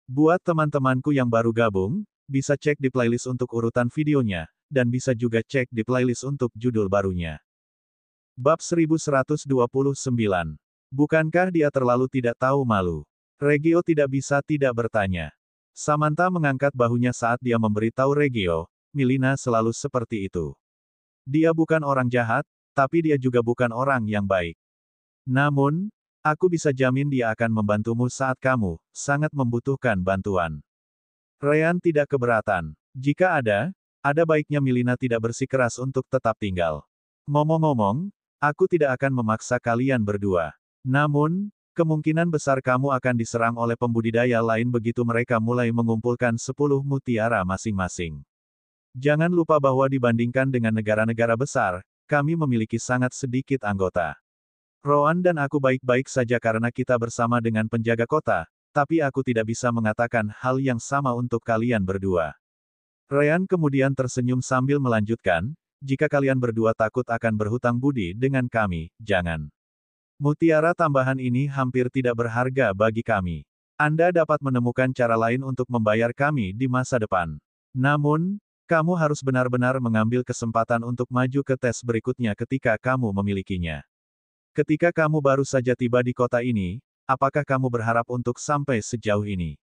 Buat teman-temanku yang baru gabung, bisa cek di playlist untuk urutan videonya, dan bisa juga cek di playlist untuk judul barunya. Bab 1129. Bukankah dia terlalu tidak tahu malu? Regio tidak bisa tidak bertanya. Samantha mengangkat bahunya saat dia memberitahu Regio, Milina selalu seperti itu. Dia bukan orang jahat, tapi dia juga bukan orang yang baik. Namun, aku bisa jamin dia akan membantumu saat kamu sangat membutuhkan bantuan. Ryan tidak keberatan. Jika ada baiknya Milina tidak bersikeras untuk tetap tinggal. Ngomong-ngomong, aku tidak akan memaksa kalian berdua. Namun, kemungkinan besar kamu akan diserang oleh pembudidaya lain begitu mereka mulai mengumpulkan 10 mutiara masing-masing. Jangan lupa bahwa dibandingkan dengan negara-negara besar, kami memiliki sangat sedikit anggota. Rowan dan aku baik-baik saja karena kita bersama dengan penjaga kota, tapi aku tidak bisa mengatakan hal yang sama untuk kalian berdua. Ryan kemudian tersenyum sambil melanjutkan, jika kalian berdua takut akan berhutang budi dengan kami, jangan. Mutiara tambahan ini hampir tidak berharga bagi kami. Anda dapat menemukan cara lain untuk membayar kami di masa depan. Namun, kamu harus benar-benar mengambil kesempatan untuk maju ke tes berikutnya ketika kamu memilikinya. Ketika kamu baru saja tiba di kota ini, apakah kamu berharap untuk sampai sejauh ini?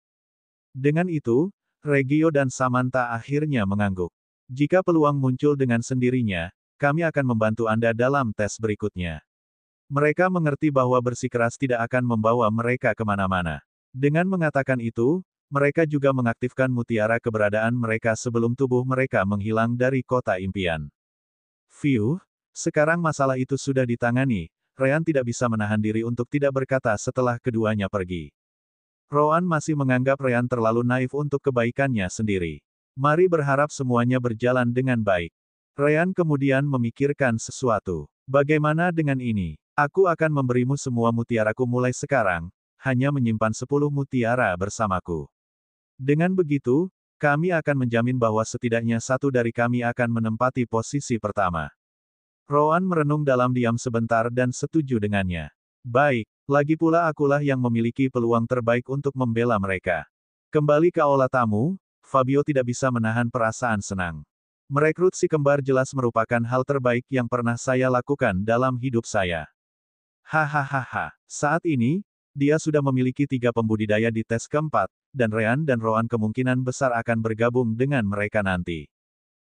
Dengan itu, Regio dan Samantha akhirnya mengangguk. Jika peluang muncul dengan sendirinya, kami akan membantu Anda dalam tes berikutnya. Mereka mengerti bahwa bersikeras tidak akan membawa mereka kemana-mana. Dengan mengatakan itu, mereka juga mengaktifkan mutiara keberadaan mereka sebelum tubuh mereka menghilang dari kota impian. Fiuh, sekarang masalah itu sudah ditangani. Ryan tidak bisa menahan diri untuk tidak berkata setelah keduanya pergi. Rowan masih menganggap Ryan terlalu naif untuk kebaikannya sendiri. Mari berharap semuanya berjalan dengan baik. Ryan kemudian memikirkan sesuatu. Bagaimana dengan ini? Aku akan memberimu semua mutiaraku mulai sekarang, hanya menyimpan 10 mutiara bersamaku. Dengan begitu, kami akan menjamin bahwa setidaknya satu dari kami akan menempati posisi pertama. Rowan merenung dalam diam sebentar dan setuju dengannya. Baik, lagi pula akulah yang memiliki peluang terbaik untuk membela mereka. Kembali ke aula tamu, Fabio tidak bisa menahan perasaan senang. Merekrut si kembar jelas merupakan hal terbaik yang pernah saya lakukan dalam hidup saya. Hahaha. Saat ini, dia sudah memiliki 3 pembudidaya di tes keempat, dan Ryan dan Rowan kemungkinan besar akan bergabung dengan mereka nanti.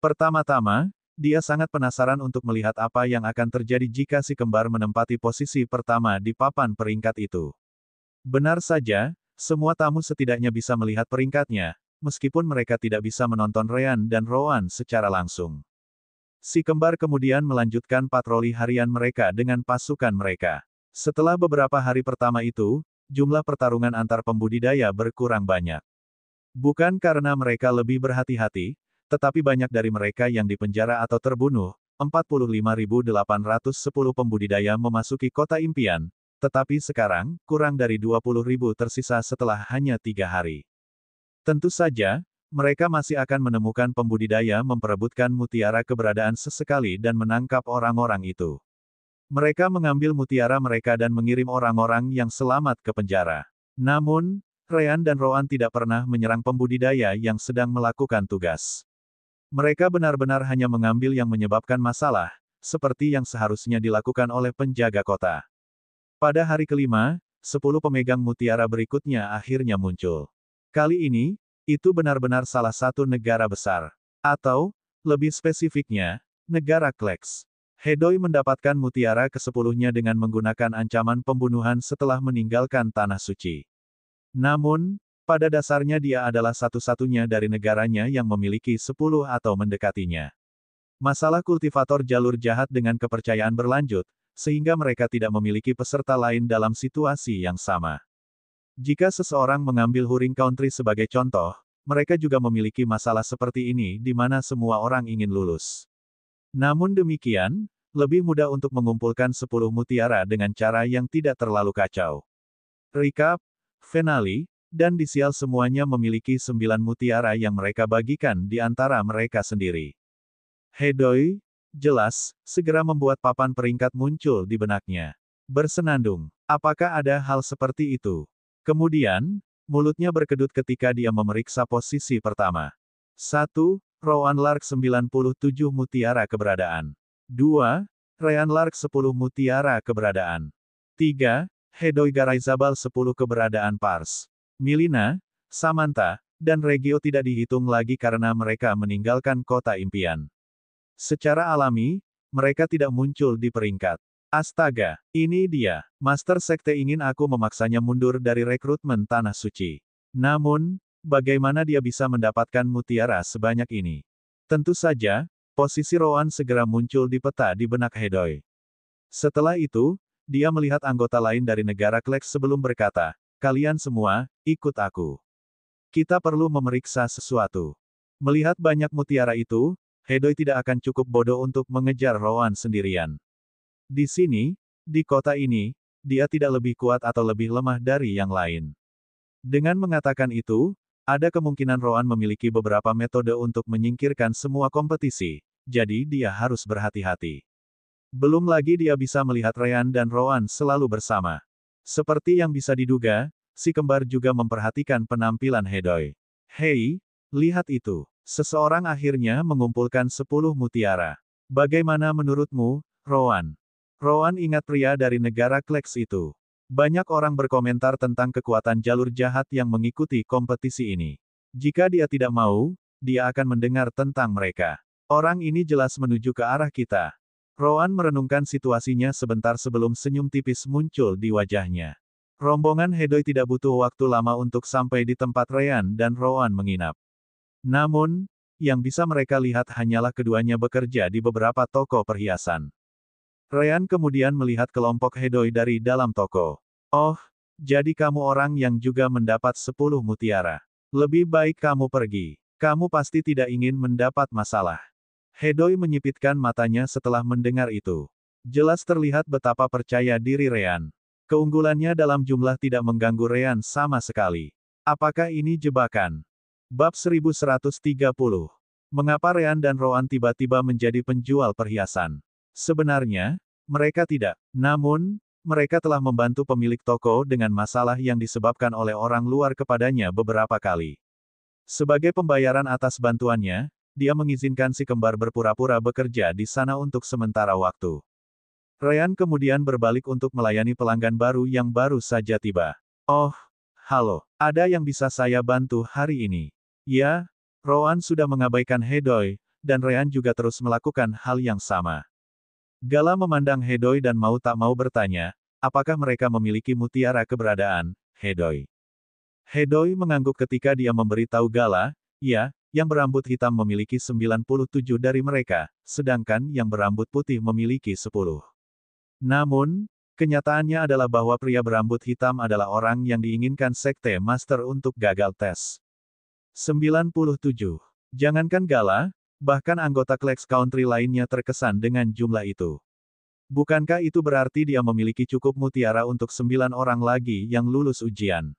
Pertama-tama, dia sangat penasaran untuk melihat apa yang akan terjadi jika si kembar menempati posisi pertama di papan peringkat itu. Benar saja, semua tamu setidaknya bisa melihat peringkatnya, meskipun mereka tidak bisa menonton Ryan dan Rowan secara langsung. Si kembar kemudian melanjutkan patroli harian mereka dengan pasukan mereka. Setelah beberapa hari pertama itu, jumlah pertarungan antar pembudidaya berkurang banyak. Bukan karena mereka lebih berhati-hati, tetapi banyak dari mereka yang dipenjara atau terbunuh. 45.810 pembudidaya memasuki kota impian, tetapi sekarang, kurang dari 20.000 tersisa setelah hanya 3 hari. Tentu saja, mereka masih akan menemukan pembudidaya memperebutkan mutiara keberadaan sesekali dan menangkap orang-orang itu. Mereka mengambil mutiara mereka dan mengirim orang-orang yang selamat ke penjara. Namun, Ryan dan Rowan tidak pernah menyerang pembudidaya yang sedang melakukan tugas. Mereka benar-benar hanya mengambil yang menyebabkan masalah, seperti yang seharusnya dilakukan oleh penjaga kota. Pada hari kelima, 10 pemegang mutiara berikutnya akhirnya muncul. Kali ini, itu benar-benar salah satu negara besar. Atau, lebih spesifiknya, negara Kleks. Hedoi mendapatkan mutiara ke-10-nya dengan menggunakan ancaman pembunuhan setelah meninggalkan Tanah Suci. Namun, pada dasarnya dia adalah satu-satunya dari negaranya yang memiliki 10 atau mendekatinya. Masalah kultivator jalur jahat dengan kepercayaan berlanjut, sehingga mereka tidak memiliki peserta lain dalam situasi yang sama. Jika seseorang mengambil Huring Country sebagai contoh, mereka juga memiliki masalah seperti ini di mana semua orang ingin lulus. Namun demikian, lebih mudah untuk mengumpulkan 10 mutiara dengan cara yang tidak terlalu kacau. Recap, Venali, dan Disial semuanya memiliki 9 mutiara yang mereka bagikan di antara mereka sendiri. Hedoi, jelas, segera membuat papan peringkat muncul di benaknya. Bersenandung, apakah ada hal seperti itu? Kemudian, Mulutnya berkedut ketika dia memeriksa posisi pertama. 1. Rowan Lark 97 mutiara keberadaan. 2. Ryan Lark 10 mutiara keberadaan. 3. Hedoi Garaizabal 10 keberadaan pars. Milina, Samantha, dan Regio tidak dihitung lagi karena mereka meninggalkan kota impian. Secara alami, mereka tidak muncul di peringkat. Astaga, ini dia. Master Sekte ingin aku memaksanya mundur dari rekrutmen Tanah Suci. Namun, bagaimana dia bisa mendapatkan mutiara sebanyak ini? Tentu saja, posisi Rowan segera muncul di peta di benak Hedoi. Setelah itu, dia melihat anggota lain dari negara Kleks sebelum berkata, "Kalian semua, ikut aku. Kita perlu memeriksa sesuatu." Melihat banyak mutiara itu, Hedoi tidak akan cukup bodoh untuk mengejar Rowan sendirian. Di sini, di kota ini, dia tidak lebih kuat atau lebih lemah dari yang lain. Dengan mengatakan itu, ada kemungkinan Rowan memiliki beberapa metode untuk menyingkirkan semua kompetisi, jadi dia harus berhati-hati. Belum lagi dia bisa melihat Ryan dan Rowan selalu bersama. Seperti yang bisa diduga, si kembar juga memperhatikan penampilan Hedoi. Hei, lihat itu. Seseorang akhirnya mengumpulkan 10 mutiara. Bagaimana menurutmu, Rowan? Rowan ingat pria dari negara Kleks itu. Banyak orang berkomentar tentang kekuatan jalur jahat yang mengikuti kompetisi ini. Jika dia tidak mau, dia akan mendengar tentang mereka. Orang ini jelas menuju ke arah kita. Rowan merenungkan situasinya sebentar sebelum senyum tipis muncul di wajahnya. Rombongan Hedoi tidak butuh waktu lama untuk sampai di tempat Ryan dan Rowan menginap. Namun, yang bisa mereka lihat hanyalah keduanya bekerja di beberapa toko perhiasan. Ryan kemudian melihat kelompok Hedoi dari dalam toko. Oh, jadi kamu orang yang juga mendapat 10 mutiara. Lebih baik kamu pergi. Kamu pasti tidak ingin mendapat masalah. Hedoi menyipitkan matanya setelah mendengar itu. Jelas terlihat betapa percaya diri Ryan. Keunggulannya dalam jumlah tidak mengganggu Ryan sama sekali. Apakah ini jebakan? Bab 1130. Mengapa Ryan dan Rowan tiba-tiba menjadi penjual perhiasan? Sebenarnya, mereka tidak. Namun, mereka telah membantu pemilik toko dengan masalah yang disebabkan oleh orang luar kepadanya beberapa kali. Sebagai pembayaran atas bantuannya, dia mengizinkan si kembar berpura-pura bekerja di sana untuk sementara waktu. Ryan kemudian berbalik untuk melayani pelanggan baru yang baru saja tiba. Oh, halo, ada yang bisa saya bantu hari ini? Ya, Rowan sudah mengabaikan Hedoi, dan Ryan juga terus melakukan hal yang sama. Gala memandang Hedoi dan mau tak mau bertanya, apakah mereka memiliki mutiara keberadaan, Hedoi? Hedoi mengangguk ketika dia memberitahu Gala, ya, yang berambut hitam memiliki 97 dari mereka, sedangkan yang berambut putih memiliki 10. Namun, kenyataannya adalah bahwa pria berambut hitam adalah orang yang diinginkan Sekte Master untuk gagal tes. 97. Jangankan Gala, bahkan anggota Kleks Country lainnya terkesan dengan jumlah itu. Bukankah itu berarti dia memiliki cukup mutiara untuk 9 orang lagi yang lulus ujian?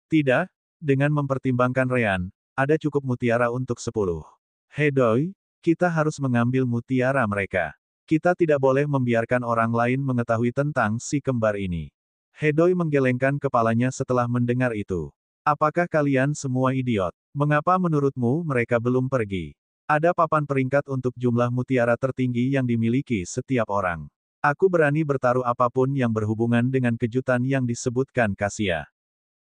Tidak, dengan mempertimbangkan Ryan, ada cukup mutiara untuk 10. Hedoi, kita harus mengambil mutiara mereka. Kita tidak boleh membiarkan orang lain mengetahui tentang si kembar ini. Hedoi menggelengkan kepalanya setelah mendengar itu. Apakah kalian semua idiot? Mengapa menurutmu mereka belum pergi? Ada papan peringkat untuk jumlah mutiara tertinggi yang dimiliki setiap orang. Aku berani bertaruh apapun yang berhubungan dengan kejutan yang disebutkan Kasia.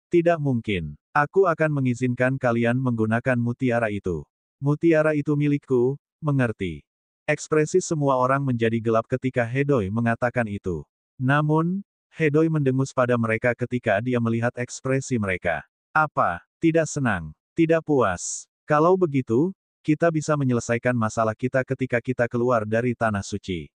Tidak mungkin. Aku akan mengizinkan kalian menggunakan mutiara itu. Mutiara itu milikku, mengerti? Ekspresi semua orang menjadi gelap ketika Hedoi mengatakan itu. Namun, Hedoi mendengus pada mereka ketika dia melihat ekspresi mereka. Apa? Tidak senang? Tidak puas? Kalau begitu, kita bisa menyelesaikan masalah kita ketika kita keluar dari Tanah Suci.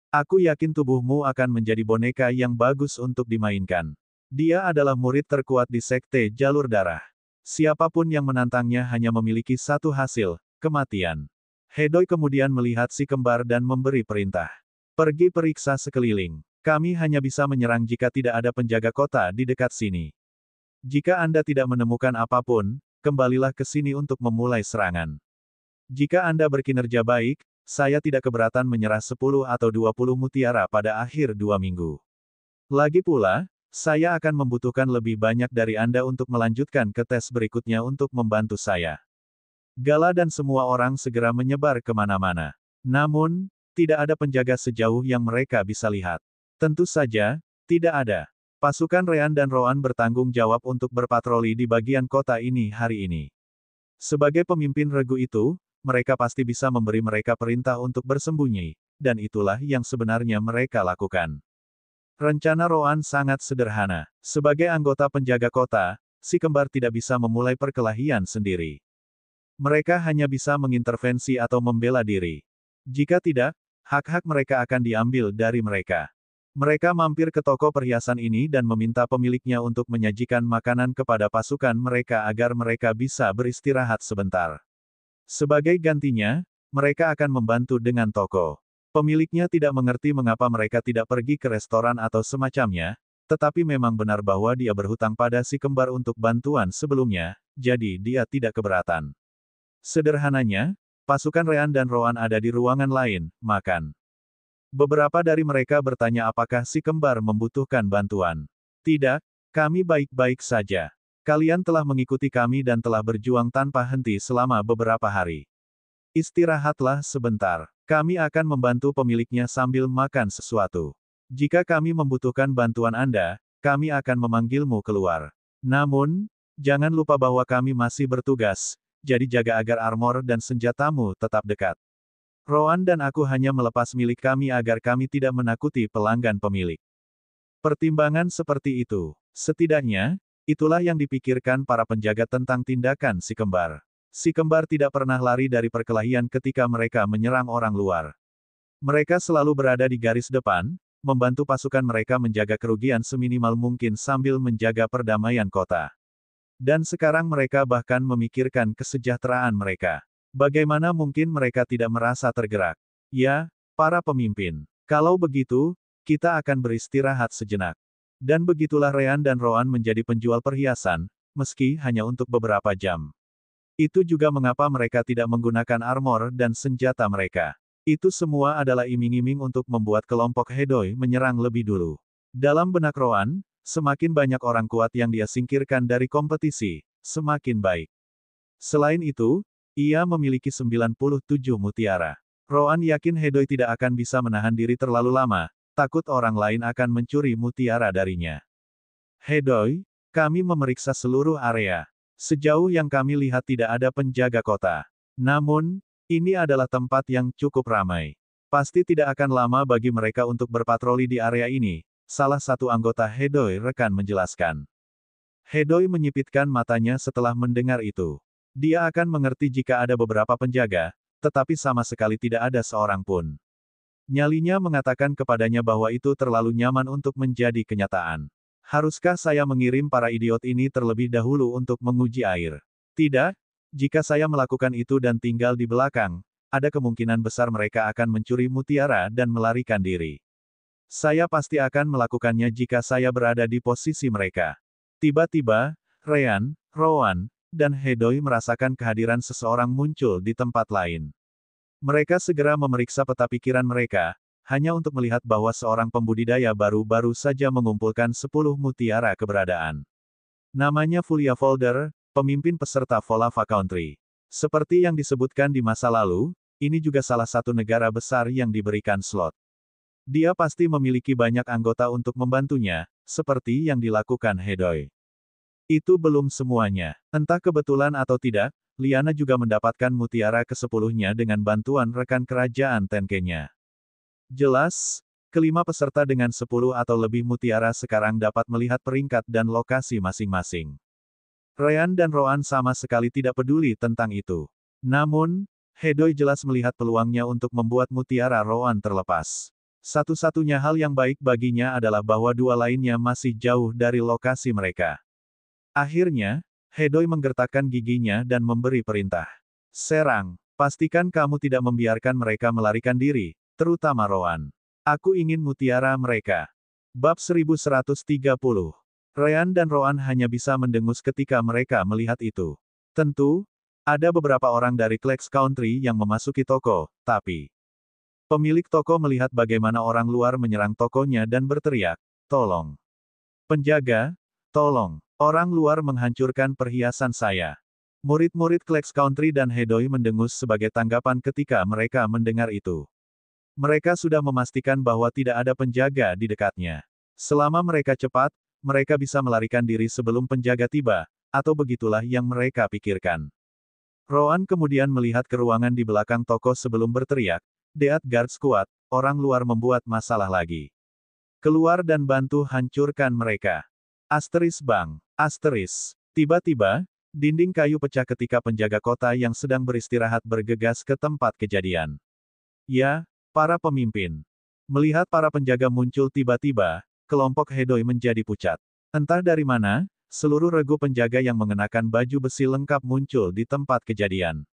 Aku yakin tubuhmu akan menjadi boneka yang bagus untuk dimainkan. Dia adalah murid terkuat di Sekte Jalur Darah. Siapapun yang menantangnya hanya memiliki satu hasil, kematian. Hedoi kemudian melihat si kembar dan memberi perintah. Pergi periksa sekeliling. Kami hanya bisa menyerang jika tidak ada penjaga kota di dekat sini. Jika Anda tidak menemukan apapun, kembalilah ke sini untuk memulai serangan. Jika Anda berkinerja baik, saya tidak keberatan menyerah 10 atau 20 mutiara pada akhir 2 minggu. Lagi pula, Saya akan membutuhkan lebih banyak dari Anda untuk melanjutkan ke tes berikutnya untuk membantu saya. Gala dan semua orang segera menyebar kemana-mana. Namun, tidak ada penjaga sejauh yang mereka bisa lihat. Tentu saja, tidak ada. Pasukan Ryan dan Roan bertanggung jawab untuk berpatroli di bagian kota ini hari ini. Sebagai pemimpin regu itu, mereka pasti bisa memberi mereka perintah untuk bersembunyi, dan itulah yang sebenarnya mereka lakukan. Rencana Roan sangat sederhana. Sebagai anggota penjaga kota, si kembar tidak bisa memulai perkelahian sendiri. Mereka hanya bisa mengintervensi atau membela diri. Jika tidak, hak-hak mereka akan diambil dari mereka. Mereka mampir ke toko perhiasan ini dan meminta pemiliknya untuk menyajikan makanan kepada pasukan mereka agar mereka bisa beristirahat sebentar. Sebagai gantinya, mereka akan membantu dengan toko. Pemiliknya tidak mengerti mengapa mereka tidak pergi ke restoran atau semacamnya, tetapi memang benar bahwa dia berhutang pada si kembar untuk bantuan sebelumnya, jadi dia tidak keberatan. Sederhananya, pasukan Ryan dan Roan ada di ruangan lain, makan. Beberapa dari mereka bertanya apakah si kembar membutuhkan bantuan. Tidak, kami baik-baik saja. Kalian telah mengikuti kami dan telah berjuang tanpa henti selama beberapa hari. Istirahatlah sebentar. Kami akan membantu pemiliknya sambil makan sesuatu. Jika kami membutuhkan bantuan Anda, kami akan memanggilmu keluar. Namun, jangan lupa bahwa kami masih bertugas, jadi jaga agar armor dan senjatamu tetap dekat. Roan dan aku hanya melepas milik kami agar kami tidak menakuti pelanggan pemilik. Pertimbangan seperti itu. Setidaknya, itulah yang dipikirkan para penjaga tentang tindakan si kembar. Si kembar tidak pernah lari dari perkelahian ketika mereka menyerang orang luar. Mereka selalu berada di garis depan, membantu pasukan mereka menjaga kerugian seminimal mungkin sambil menjaga perdamaian kota. Dan sekarang mereka bahkan memikirkan kesejahteraan mereka. Bagaimana mungkin mereka tidak merasa tergerak? Ya, para pemimpin. Kalau begitu, kita akan beristirahat sejenak. Dan begitulah Ryan dan Roan menjadi penjual perhiasan, meski hanya untuk beberapa jam. Itu juga mengapa mereka tidak menggunakan armor dan senjata mereka. Itu semua adalah iming-iming untuk membuat kelompok Hedoi menyerang lebih dulu. Dalam benak Roan, semakin banyak orang kuat yang dia singkirkan dari kompetisi, semakin baik. Selain itu, ia memiliki 97 mutiara. Roan yakin Hedoi tidak akan bisa menahan diri terlalu lama, takut orang lain akan mencuri mutiara darinya. Hedoi, kami memeriksa seluruh area. Sejauh yang kami lihat tidak ada penjaga kota. Namun, ini adalah tempat yang cukup ramai. Pasti tidak akan lama bagi mereka untuk berpatroli di area ini, salah satu anggota Hedoi rekan menjelaskan. Hedoi menyipitkan matanya setelah mendengar itu. Dia akan mengerti jika ada beberapa penjaga, tetapi sama sekali tidak ada seorang pun. Nyalinya mengatakan kepadanya bahwa itu terlalu nyaman untuk menjadi kenyataan. Haruskah saya mengirim para idiot ini terlebih dahulu untuk menguji air? Tidak, jika saya melakukan itu dan tinggal di belakang, ada kemungkinan besar mereka akan mencuri mutiara dan melarikan diri. Saya pasti akan melakukannya jika saya berada di posisi mereka. Tiba-tiba, Ryan, Roan, dan Hedoi merasakan kehadiran seseorang muncul di tempat lain. Mereka segera memeriksa peta pikiran mereka, hanya untuk melihat bahwa seorang pembudidaya baru saja mengumpulkan 10 mutiara keberadaan. Namanya Fulia Folder, pemimpin peserta Volava Country. Seperti yang disebutkan di masa lalu, ini juga salah satu negara besar yang diberikan slot. Dia pasti memiliki banyak anggota untuk membantunya, seperti yang dilakukan Hedoi. Itu belum semuanya. Entah kebetulan atau tidak, Liana juga mendapatkan mutiara ke-10-nya dengan bantuan rekan kerajaan Tenkenya. Jelas, kelima peserta dengan 10 atau lebih mutiara sekarang dapat melihat peringkat dan lokasi masing-masing. Ryan dan Roan sama sekali tidak peduli tentang itu. Namun, Hedoi jelas melihat peluangnya untuk membuat mutiara Roan terlepas. Satu-satunya hal yang baik baginya adalah bahwa dua lainnya masih jauh dari lokasi mereka. Akhirnya, Hedoi menggertakkan giginya dan memberi perintah. Serang, pastikan kamu tidak membiarkan mereka melarikan diri, terutama Roan. Aku ingin mutiara mereka. Bab 1130. Ryan dan Roan hanya bisa mendengus ketika mereka melihat itu. Tentu, ada beberapa orang dari Klex Country yang memasuki toko, tapi pemilik toko melihat bagaimana orang luar menyerang tokonya dan berteriak, "Tolong! Penjaga, tolong. Orang luar menghancurkan perhiasan saya. Murid-murid Klex Country dan Hedoi mendengus sebagai tanggapan ketika mereka mendengar itu. Mereka sudah memastikan bahwa tidak ada penjaga di dekatnya. Selama mereka cepat, mereka bisa melarikan diri sebelum penjaga tiba, atau begitulah yang mereka pikirkan. Roan kemudian melihat ke ruangan di belakang toko sebelum berteriak, "Death Guard Squad, orang luar membuat masalah lagi. Keluar dan bantu hancurkan mereka." Asteris bang. Asteris. Tiba-tiba, dinding kayu pecah ketika penjaga kota yang sedang beristirahat bergegas ke tempat kejadian. Ya, para pemimpin. Melihat para penjaga muncul tiba-tiba, kelompok Hedoi menjadi pucat. Entah dari mana, seluruh regu penjaga yang mengenakan baju besi lengkap muncul di tempat kejadian.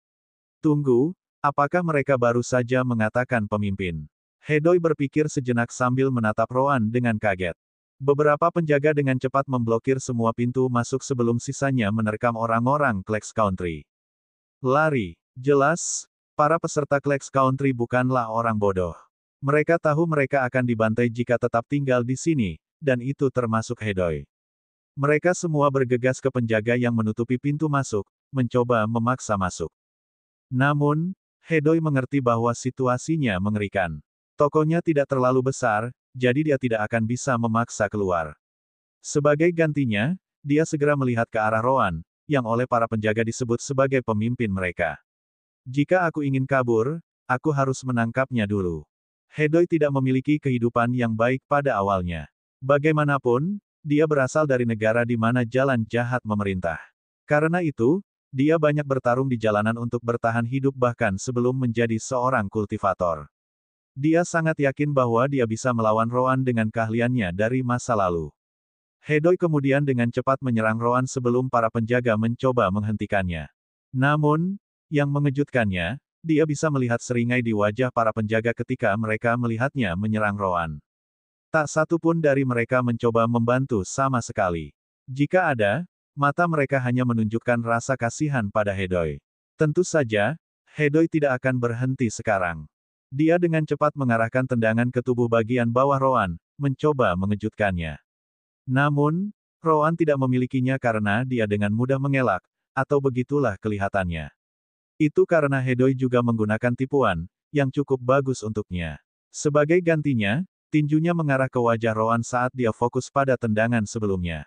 Tunggu, apakah mereka baru saja mengatakan pemimpin? Hedoi berpikir sejenak sambil menatap Roan dengan kaget. Beberapa penjaga dengan cepat memblokir semua pintu masuk sebelum sisanya menerkam orang-orang Klex Country. Lari. Jelas, para peserta Klex Country bukanlah orang bodoh. Mereka tahu mereka akan dibantai jika tetap tinggal di sini, dan itu termasuk Hedoi. Mereka semua bergegas ke penjaga yang menutupi pintu masuk, mencoba memaksa masuk. Namun, Hedoi mengerti bahwa situasinya mengerikan. Tokonya tidak terlalu besar, jadi dia tidak akan bisa memaksa keluar. Sebagai gantinya, dia segera melihat ke arah Roan, yang oleh para penjaga disebut sebagai pemimpin mereka. Jika aku ingin kabur, aku harus menangkapnya dulu. Hedoi tidak memiliki kehidupan yang baik pada awalnya. Bagaimanapun, dia berasal dari negara di mana jalan jahat memerintah. Karena itu, dia banyak bertarung di jalanan untuk bertahan hidup bahkan sebelum menjadi seorang kultivator. Dia sangat yakin bahwa dia bisa melawan Roan dengan keahliannya dari masa lalu. Hedoi kemudian dengan cepat menyerang Roan sebelum para penjaga mencoba menghentikannya. Namun, yang mengejutkannya, dia bisa melihat seringai di wajah para penjaga ketika mereka melihatnya menyerang Roan. Tak satu pun dari mereka mencoba membantu sama sekali. Jika ada, mata mereka hanya menunjukkan rasa kasihan pada Hedoi. Tentu saja, Hedoi tidak akan berhenti sekarang. Dia dengan cepat mengarahkan tendangan ke tubuh bagian bawah Roan, mencoba mengejutkannya. Namun, Roan tidak memilikinya karena dia dengan mudah mengelak, atau begitulah kelihatannya. Itu karena Hedoi juga menggunakan tipuan, yang cukup bagus untuknya. Sebagai gantinya, tinjunya mengarah ke wajah Roan saat dia fokus pada tendangan sebelumnya.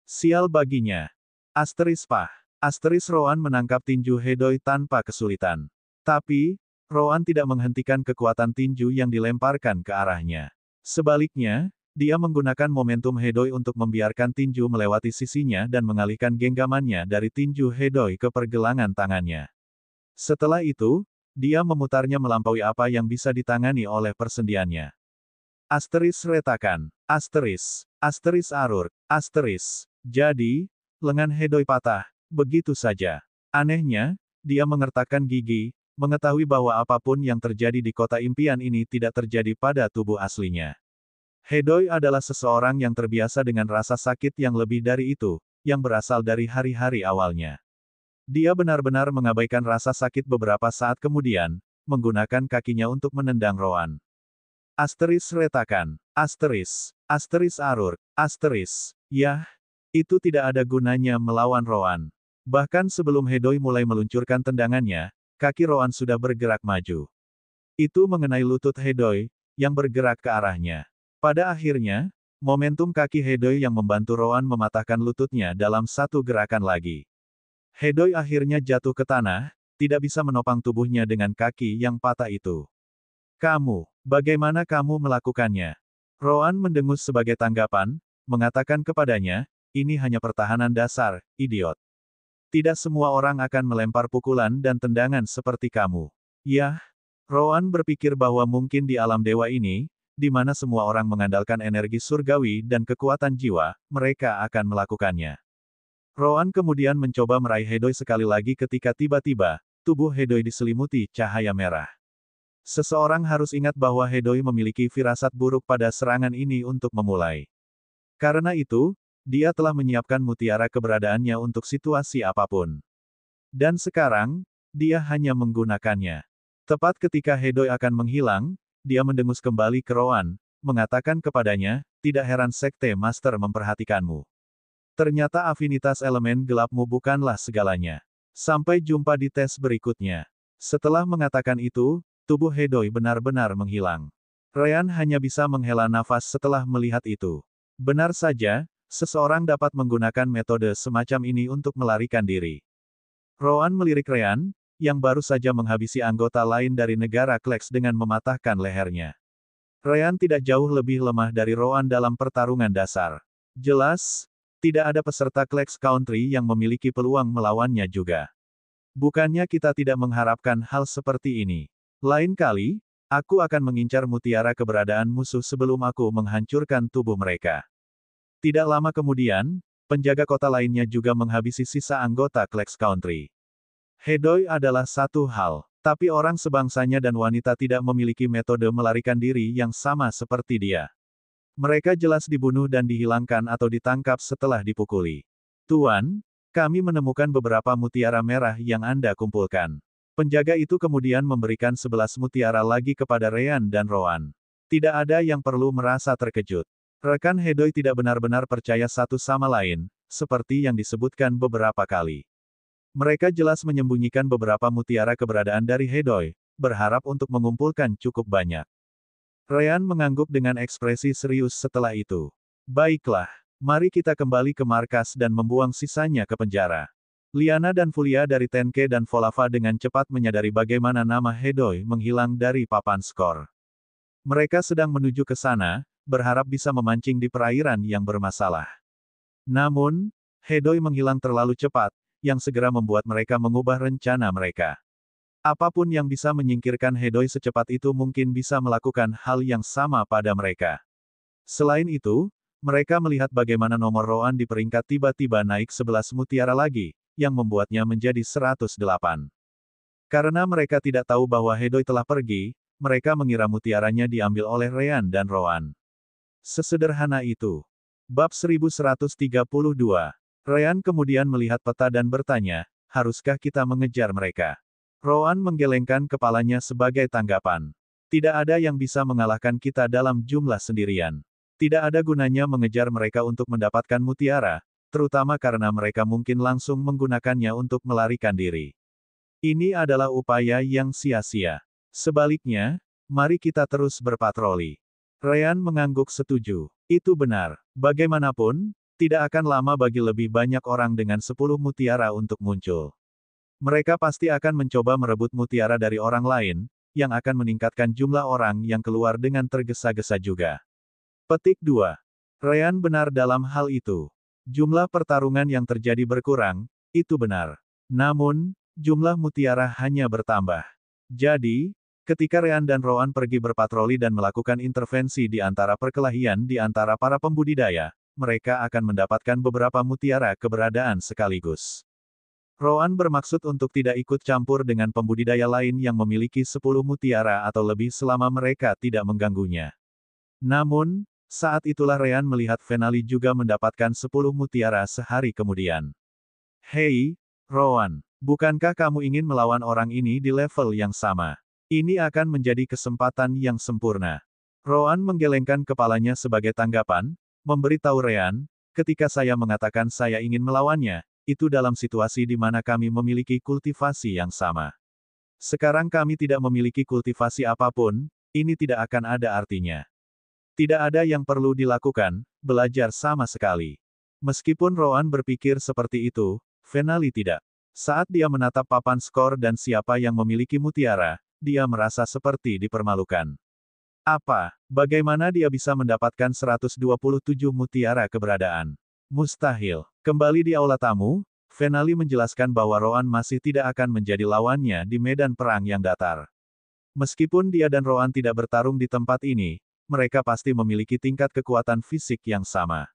Sial baginya. Asteris pah. Asteris Roan menangkap tinju Hedoi tanpa kesulitan. Tapi, Roan tidak menghentikan kekuatan tinju yang dilemparkan ke arahnya. Sebaliknya, dia menggunakan momentum Hedoi untuk membiarkan tinju melewati sisinya dan mengalihkan genggamannya dari tinju Hedoi ke pergelangan tangannya. Setelah itu, dia memutarnya melampaui apa yang bisa ditangani oleh persendiannya. Asteris retakan. Asteris. Asteris arur. Asteris. Jadi, lengan Hedoi patah, begitu saja. Anehnya, dia mengertakkan gigi, mengetahui bahwa apapun yang terjadi di kota impian ini tidak terjadi pada tubuh aslinya. Hedoi adalah seseorang yang terbiasa dengan rasa sakit yang lebih dari itu, yang berasal dari hari-hari awalnya. Dia benar-benar mengabaikan rasa sakit beberapa saat kemudian, menggunakan kakinya untuk menendang Roan. Asteris retakan. Asteris. Asteris arur. Asteris. Yah, itu tidak ada gunanya melawan Roan. Bahkan sebelum Hedoi mulai meluncurkan tendangannya, kaki Roan sudah bergerak maju. Itu mengenai lutut Hedoi, yang bergerak ke arahnya. Pada akhirnya, momentum kaki Hedoi yang membantu Roan mematahkan lututnya dalam satu gerakan lagi. Hedoi akhirnya jatuh ke tanah, tidak bisa menopang tubuhnya dengan kaki yang patah itu. Kamu, bagaimana kamu melakukannya? Roan mendengus sebagai tanggapan, mengatakan kepadanya, ini hanya pertahanan dasar, idiot. Tidak semua orang akan melempar pukulan dan tendangan seperti kamu. Yah, Roan berpikir bahwa mungkin di alam dewa ini, di mana semua orang mengandalkan energi surgawi dan kekuatan jiwa, mereka akan melakukannya. Roan kemudian mencoba meraih Hedoi sekali lagi ketika tiba-tiba, tubuh Hedoi diselimuti cahaya merah. Seseorang harus ingat bahwa Hedoi memiliki firasat buruk pada serangan ini untuk memulai. Karena itu, dia telah menyiapkan mutiara keberadaannya untuk situasi apapun. Dan sekarang, dia hanya menggunakannya. Tepat ketika Hedoi akan menghilang, dia mendengus kembali ke Roan, mengatakan kepadanya, tidak heran Sekte Master memperhatikanmu. Ternyata afinitas elemen gelapmu bukanlah segalanya. Sampai jumpa di tes berikutnya. Setelah mengatakan itu, tubuh Hedoi benar-benar menghilang. Ryan hanya bisa menghela nafas setelah melihat itu. Benar saja, seseorang dapat menggunakan metode semacam ini untuk melarikan diri. Roan melirik Ryan, yang baru saja menghabisi anggota lain dari negara Kleks dengan mematahkan lehernya. Ryan tidak jauh lebih lemah dari Roan dalam pertarungan dasar. Jelas, tidak ada peserta Kleks Country yang memiliki peluang melawannya juga. Bukannya kita tidak mengharapkan hal seperti ini. Lain kali, aku akan mengincar mutiara keberadaan musuh sebelum aku menghancurkan tubuh mereka. Tidak lama kemudian, penjaga kota lainnya juga menghabisi sisa anggota Kleks Country. Hedoi adalah satu hal, tapi orang sebangsanya dan wanita tidak memiliki metode melarikan diri yang sama seperti dia. Mereka jelas dibunuh dan dihilangkan atau ditangkap setelah dipukuli. Tuan, kami menemukan beberapa mutiara merah yang Anda kumpulkan. Penjaga itu kemudian memberikan 11 mutiara lagi kepada Ryan dan Roan. Tidak ada yang perlu merasa terkejut. Rekan Hedoi tidak benar-benar percaya satu sama lain, seperti yang disebutkan beberapa kali. Mereka jelas menyembunyikan beberapa mutiara keberadaan dari Hedoi, berharap untuk mengumpulkan cukup banyak. Ryan mengangguk dengan ekspresi serius setelah itu. Baiklah, mari kita kembali ke markas dan membuang sisanya ke penjara. Liana dan Fulia dari Tenke dan Volava dengan cepat menyadari bagaimana nama Hedoi menghilang dari papan skor. Mereka sedang menuju ke sana, berharap bisa memancing di perairan yang bermasalah. Namun, Hedoi menghilang terlalu cepat, yang segera membuat mereka mengubah rencana mereka. Apapun yang bisa menyingkirkan Hedoi secepat itu mungkin bisa melakukan hal yang sama pada mereka. Selain itu, mereka melihat bagaimana nomor Roan di peringkat tiba-tiba naik 11 mutiara lagi, yang membuatnya menjadi 108. Karena mereka tidak tahu bahwa Hedoi telah pergi, mereka mengira mutiaranya diambil oleh Ryan dan Roan. Sesederhana itu. Bab 1132. Ryan kemudian melihat peta dan bertanya, haruskah kita mengejar mereka? Roan menggelengkan kepalanya sebagai tanggapan. Tidak ada yang bisa mengalahkan kita dalam jumlah sendirian. Tidak ada gunanya mengejar mereka untuk mendapatkan mutiara, terutama karena mereka mungkin langsung menggunakannya untuk melarikan diri. Ini adalah upaya yang sia-sia. Sebaliknya, mari kita terus berpatroli. Ryan mengangguk setuju. Itu benar. Bagaimanapun, tidak akan lama bagi lebih banyak orang dengan 10 mutiara untuk muncul. Mereka pasti akan mencoba merebut mutiara dari orang lain, yang akan meningkatkan jumlah orang yang keluar dengan tergesa-gesa juga. Petik 2. Ryan benar dalam hal itu. Jumlah pertarungan yang terjadi berkurang, itu benar. Namun, jumlah mutiara hanya bertambah. Jadi, ketika Ryan dan Roan pergi berpatroli dan melakukan intervensi di antara perkelahian di antara para pembudidaya, mereka akan mendapatkan beberapa mutiara keberadaan sekaligus. Roan bermaksud untuk tidak ikut campur dengan pembudidaya lain yang memiliki 10 mutiara atau lebih selama mereka tidak mengganggunya. Namun, saat itulah Ryan melihat Venali juga mendapatkan 10 mutiara sehari kemudian. Hei, Roan, bukankah kamu ingin melawan orang ini di level yang sama? Ini akan menjadi kesempatan yang sempurna. Roan menggelengkan kepalanya sebagai tanggapan, memberitahu Ryan, ketika saya mengatakan saya ingin melawannya, itu dalam situasi di mana kami memiliki kultivasi yang sama. Sekarang kami tidak memiliki kultivasi apapun, ini tidak akan ada artinya. Tidak ada yang perlu dilakukan, belajar sama sekali. Meskipun Roan berpikir seperti itu, Venali tidak. Saat dia menatap papan skor dan siapa yang memiliki mutiara, dia merasa seperti dipermalukan. Apa? Bagaimana dia bisa mendapatkan 127 mutiara keberadaan? Mustahil. Kembali di aula tamu, Venali menjelaskan bahwa Roan masih tidak akan menjadi lawannya di medan perang yang datar. Meskipun dia dan Roan tidak bertarung di tempat ini, mereka pasti memiliki tingkat kekuatan fisik yang sama.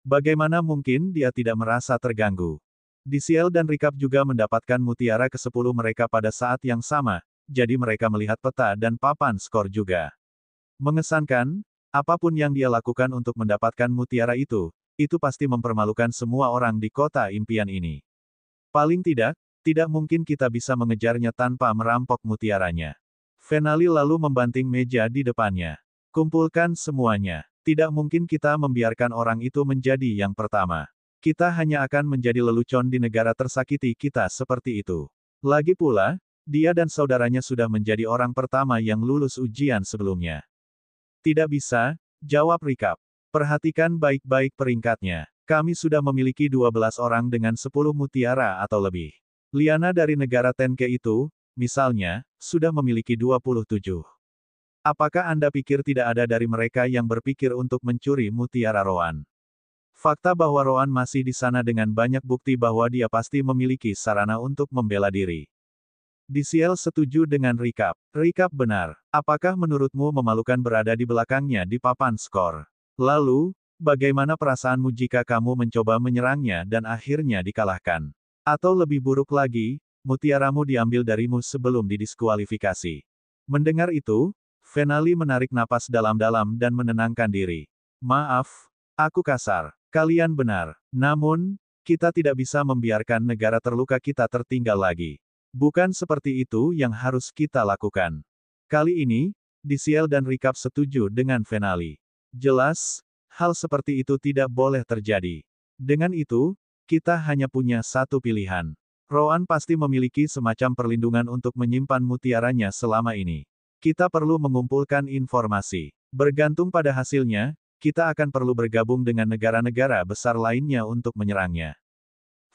Bagaimana mungkin dia tidak merasa terganggu? Disiel dan Rikap juga mendapatkan mutiara ke-10 mereka pada saat yang sama, jadi mereka melihat peta dan papan skor juga. Mengesankan, apapun yang dia lakukan untuk mendapatkan mutiara itu pasti mempermalukan semua orang di kota impian ini. Paling tidak mungkin kita bisa mengejarnya tanpa merampok mutiaranya. Venali lalu membanting meja di depannya. Kumpulkan semuanya. Tidak mungkin kita membiarkan orang itu menjadi yang pertama. Kita hanya akan menjadi lelucon di negara tersakiti kita seperti itu. Lagi pula, dia dan saudaranya sudah menjadi orang pertama yang lulus ujian sebelumnya. Tidak bisa, jawab Rikap. Perhatikan baik-baik peringkatnya. Kami sudah memiliki 12 orang dengan 10 mutiara atau lebih. Liana dari negara Tenke itu, misalnya, sudah memiliki 27. Apakah Anda pikir tidak ada dari mereka yang berpikir untuk mencuri mutiara Roan? Fakta bahwa Roan masih di sana dengan banyak bukti bahwa dia pasti memiliki sarana untuk membela diri. DCL setuju dengan Rikap. Rikap benar. Apakah menurutmu memalukan berada di belakangnya di papan skor? Lalu, bagaimana perasaanmu jika kamu mencoba menyerangnya dan akhirnya dikalahkan? Atau lebih buruk lagi, mutiaramu diambil darimu sebelum didiskualifikasi. Mendengar itu, Venali menarik napas dalam-dalam dan menenangkan diri. Maaf, aku kasar. Kalian benar. Namun, kita tidak bisa membiarkan negara terluka kita tertinggal lagi. Bukan seperti itu yang harus kita lakukan. Kali ini, DCL dan Rikap setuju dengan Venali. Jelas, hal seperti itu tidak boleh terjadi. Dengan itu, kita hanya punya satu pilihan. Roan pasti memiliki semacam perlindungan untuk menyimpan mutiaranya selama ini. Kita perlu mengumpulkan informasi. Bergantung pada hasilnya, kita akan perlu bergabung dengan negara-negara besar lainnya untuk menyerangnya.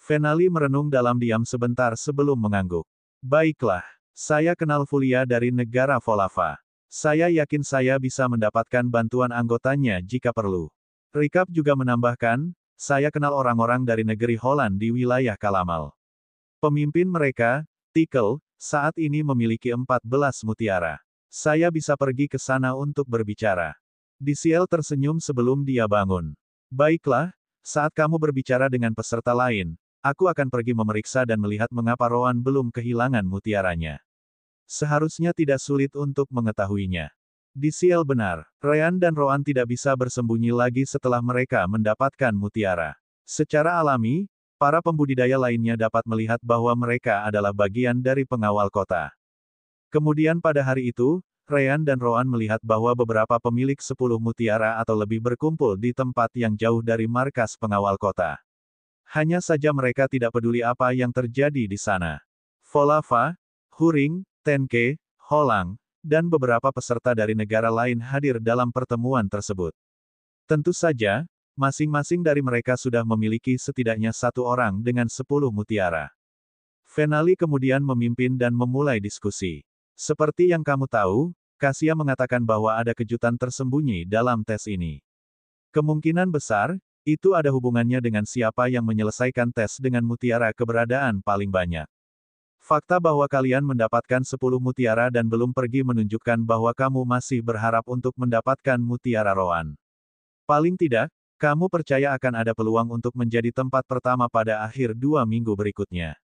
Venali merenung dalam diam sebentar sebelum mengangguk. Baiklah, saya kenal Fulia dari negara Volava. Saya yakin saya bisa mendapatkan bantuan anggotanya jika perlu. Rikap juga menambahkan, saya kenal orang-orang dari negeri Holland di wilayah Kalamal. Pemimpin mereka, Tikel, saat ini memiliki 14 mutiara. Saya bisa pergi ke sana untuk berbicara. DCL tersenyum sebelum dia bangun. Baiklah, saat kamu berbicara dengan peserta lain, aku akan pergi memeriksa dan melihat mengapa Roan belum kehilangan mutiaranya. Seharusnya tidak sulit untuk mengetahuinya. DCL benar, Ryan dan Roan tidak bisa bersembunyi lagi setelah mereka mendapatkan mutiara. Secara alami, para pembudidaya lainnya dapat melihat bahwa mereka adalah bagian dari pengawal kota. Kemudian pada hari itu, Ryan dan Roan melihat bahwa beberapa pemilik 10 mutiara atau lebih berkumpul di tempat yang jauh dari markas pengawal kota. Hanya saja mereka tidak peduli apa yang terjadi di sana. Volava, Huring, Tenke, Holang, dan beberapa peserta dari negara lain hadir dalam pertemuan tersebut. Tentu saja, masing-masing dari mereka sudah memiliki setidaknya satu orang dengan 10 mutiara. Venali kemudian memimpin dan memulai diskusi. Seperti yang kamu tahu, Kasia mengatakan bahwa ada kejutan tersembunyi dalam tes ini. Kemungkinan besar, itu ada hubungannya dengan siapa yang menyelesaikan tes dengan mutiara keberadaan paling banyak. Fakta bahwa kalian mendapatkan 10 mutiara dan belum pergi menunjukkan bahwa kamu masih berharap untuk mendapatkan mutiara Roan. Paling tidak, kamu percaya akan ada peluang untuk menjadi tempat pertama pada akhir 2 minggu berikutnya.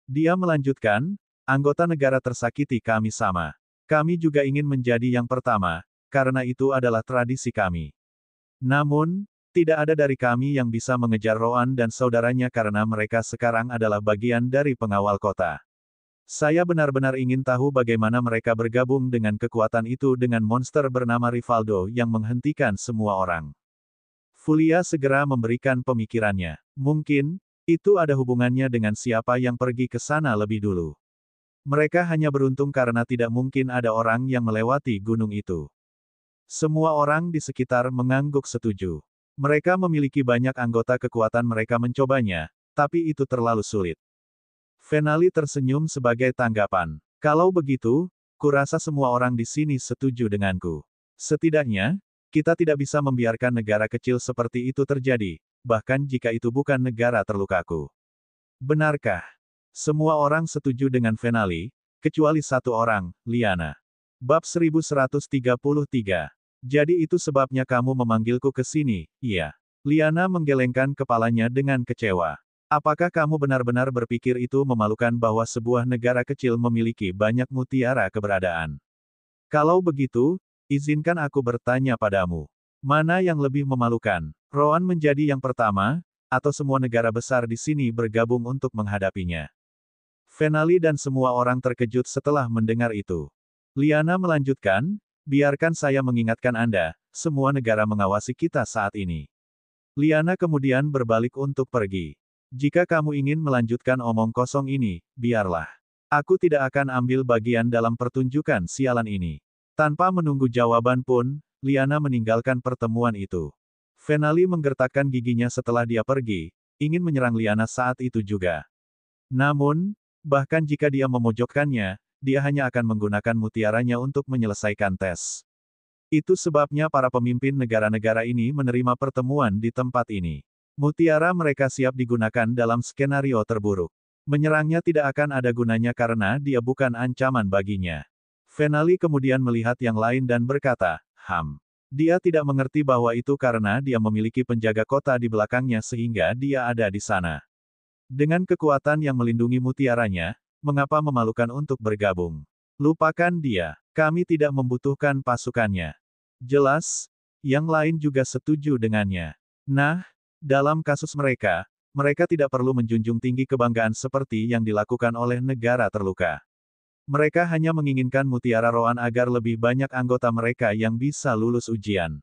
Dia melanjutkan, anggota negara tersakiti kami sama. Kami juga ingin menjadi yang pertama, karena itu adalah tradisi kami. Namun, tidak ada dari kami yang bisa mengejar Roan dan saudaranya karena mereka sekarang adalah bagian dari pengawal kota. Saya benar-benar ingin tahu bagaimana mereka bergabung dengan kekuatan itu dengan monster bernama Rivaldo yang menghentikan semua orang. Fulia segera memberikan pemikirannya. Mungkin, itu ada hubungannya dengan siapa yang pergi ke sana lebih dulu. Mereka hanya beruntung karena tidak mungkin ada orang yang melewati gunung itu. Semua orang di sekitar mengangguk setuju. Mereka memiliki banyak anggota kekuatan mereka mencobanya, tapi itu terlalu sulit. Venali tersenyum sebagai tanggapan. Kalau begitu, kurasa semua orang di sini setuju denganku. Setidaknya, kita tidak bisa membiarkan negara kecil seperti itu terjadi, bahkan jika itu bukan negara terlukaku. Benarkah? Semua orang setuju dengan Venali, kecuali satu orang, Liana. Bab 1133. Jadi itu sebabnya kamu memanggilku ke sini, iya. Liana menggelengkan kepalanya dengan kecewa. Apakah kamu benar-benar berpikir itu memalukan bahwa sebuah negara kecil memiliki banyak mutiara keberadaan? Kalau begitu, izinkan aku bertanya padamu. Mana yang lebih memalukan? Roan menjadi yang pertama, atau semua negara besar di sini bergabung untuk menghadapinya? Venali dan semua orang terkejut setelah mendengar itu. Liana melanjutkan, biarkan saya mengingatkan Anda, semua negara mengawasi kita saat ini. Liana kemudian berbalik untuk pergi. Jika kamu ingin melanjutkan omong kosong ini, biarlah. Aku tidak akan ambil bagian dalam pertunjukan sialan ini. Tanpa menunggu jawaban pun, Liana meninggalkan pertemuan itu. Venali menggertakkan giginya setelah dia pergi, ingin menyerang Liana saat itu juga. Namun, bahkan jika dia memojokkannya, dia hanya akan menggunakan mutiaranya untuk menyelesaikan tes. Itu sebabnya para pemimpin negara-negara ini menerima pertemuan di tempat ini. Mutiara mereka siap digunakan dalam skenario terburuk. Menyerangnya tidak akan ada gunanya karena dia bukan ancaman baginya. Venali kemudian melihat yang lain dan berkata, Dia tidak mengerti bahwa itu karena dia memiliki penjaga kota di belakangnya sehingga dia ada di sana. Dengan kekuatan yang melindungi mutiaranya, mengapa memalukan untuk bergabung? Lupakan dia, kami tidak membutuhkan pasukannya. Jelas, yang lain juga setuju dengannya. Nah, dalam kasus mereka, mereka tidak perlu menjunjung tinggi kebanggaan seperti yang dilakukan oleh negara terluka. Mereka hanya menginginkan mutiara Rohan agar lebih banyak anggota mereka yang bisa lulus ujian.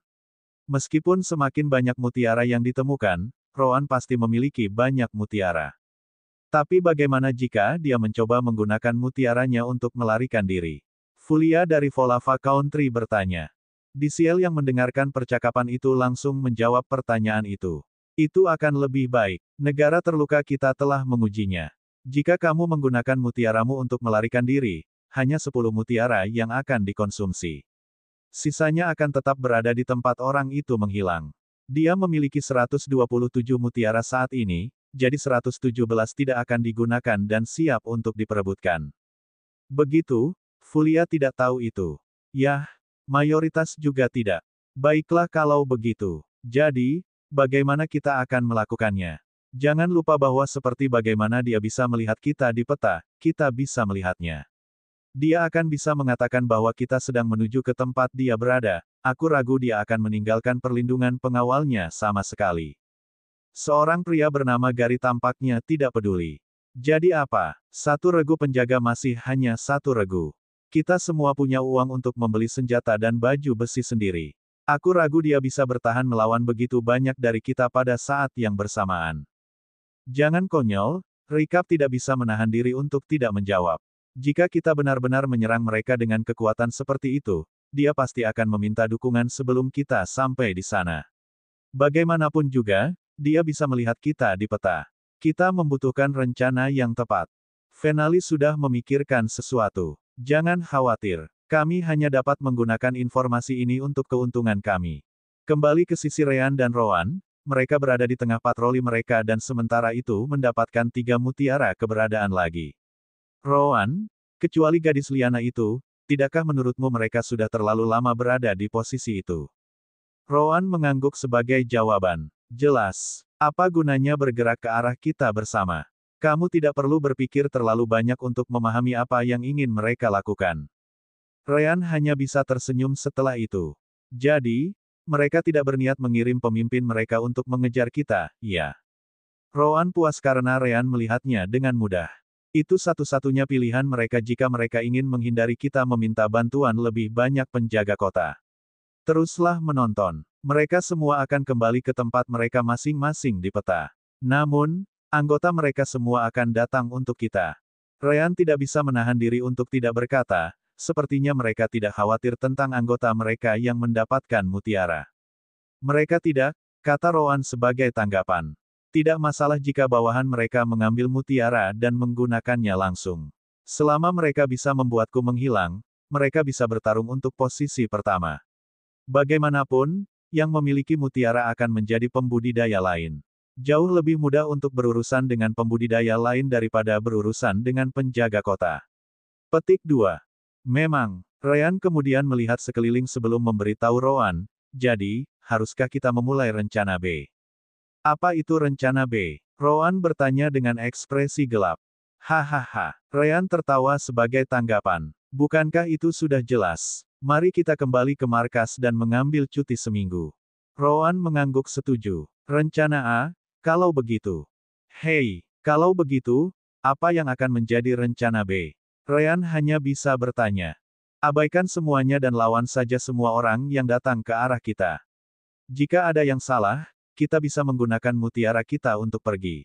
Meskipun semakin banyak mutiara yang ditemukan, Rohan pasti memiliki banyak mutiara. Tapi bagaimana jika dia mencoba menggunakan mutiaranya untuk melarikan diri? Fulia dari Volava Country bertanya. Disiel yang mendengarkan percakapan itu langsung menjawab pertanyaan itu. Itu akan lebih baik. Negara terluka kita telah mengujinya. Jika kamu menggunakan mutiaramu untuk melarikan diri, hanya 10 mutiara yang akan dikonsumsi. Sisanya akan tetap berada di tempat orang itu menghilang. Dia memiliki 127 mutiara saat ini, jadi 117 tidak akan digunakan dan siap untuk diperebutkan. Begitu, Fulia tidak tahu itu. Yah, mayoritas juga tidak. Baiklah kalau begitu. Jadi, bagaimana kita akan melakukannya? Jangan lupa bahwa seperti bagaimana dia bisa melihat kita di peta, kita bisa melihatnya. Dia akan bisa mengatakan bahwa kita sedang menuju ke tempat dia berada, aku ragu dia akan meninggalkan perlindungan pengawalnya sama sekali. Seorang pria bernama Gary tampaknya tidak peduli. Jadi apa? Satu regu penjaga masih hanya satu regu. Kita semua punya uang untuk membeli senjata dan baju besi sendiri. Aku ragu dia bisa bertahan melawan begitu banyak dari kita pada saat yang bersamaan. Jangan konyol, Rikap tidak bisa menahan diri untuk tidak menjawab. Jika kita benar-benar menyerang mereka dengan kekuatan seperti itu, dia pasti akan meminta dukungan sebelum kita sampai di sana. Bagaimanapun juga, dia bisa melihat kita di peta. Kita membutuhkan rencana yang tepat. Venali sudah memikirkan sesuatu. Jangan khawatir. Kami hanya dapat menggunakan informasi ini untuk keuntungan kami. Kembali ke sisi Rean dan Rohan, mereka berada di tengah patroli mereka dan sementara itu mendapatkan 3 mutiara keberadaan lagi. Rohan, kecuali gadis Liana itu, tidakkah menurutmu mereka sudah terlalu lama berada di posisi itu? Rohan mengangguk sebagai jawaban. Jelas. Apa gunanya bergerak ke arah kita bersama? Kamu tidak perlu berpikir terlalu banyak untuk memahami apa yang ingin mereka lakukan. Rean hanya bisa tersenyum setelah itu. Jadi, mereka tidak berniat mengirim pemimpin mereka untuk mengejar kita, ya. Rohan puas karena Rean melihatnya dengan mudah. Itu satu-satunya pilihan mereka jika mereka ingin menghindari kita meminta bantuan lebih banyak penjaga kota. Teruslah menonton. Mereka semua akan kembali ke tempat mereka masing-masing di peta. Namun, anggota mereka semua akan datang untuk kita. Rean tidak bisa menahan diri untuk tidak berkata, sepertinya mereka tidak khawatir tentang anggota mereka yang mendapatkan mutiara. Mereka tidak, kata Rohan sebagai tanggapan. Tidak masalah jika bawahan mereka mengambil mutiara dan menggunakannya langsung. Selama mereka bisa membuatku menghilang, mereka bisa bertarung untuk posisi pertama. Bagaimanapun, yang memiliki mutiara akan menjadi pembudidaya lain. Jauh lebih mudah untuk berurusan dengan pembudidaya lain daripada berurusan dengan penjaga kota. Petik 2. Memang, Rean kemudian melihat sekeliling sebelum memberitahu Rohan, jadi, haruskah kita memulai rencana B? Apa itu rencana B? Rohan bertanya dengan ekspresi gelap. Hahaha. Rean tertawa sebagai tanggapan. Bukankah itu sudah jelas? Mari kita kembali ke markas dan mengambil cuti seminggu. Rohan mengangguk setuju. Rencana A, kalau begitu. Hei, kalau begitu, apa yang akan menjadi rencana B? Rean hanya bisa bertanya. Abaikan semuanya dan lawan saja semua orang yang datang ke arah kita. Jika ada yang salah, kita bisa menggunakan mutiara kita untuk pergi.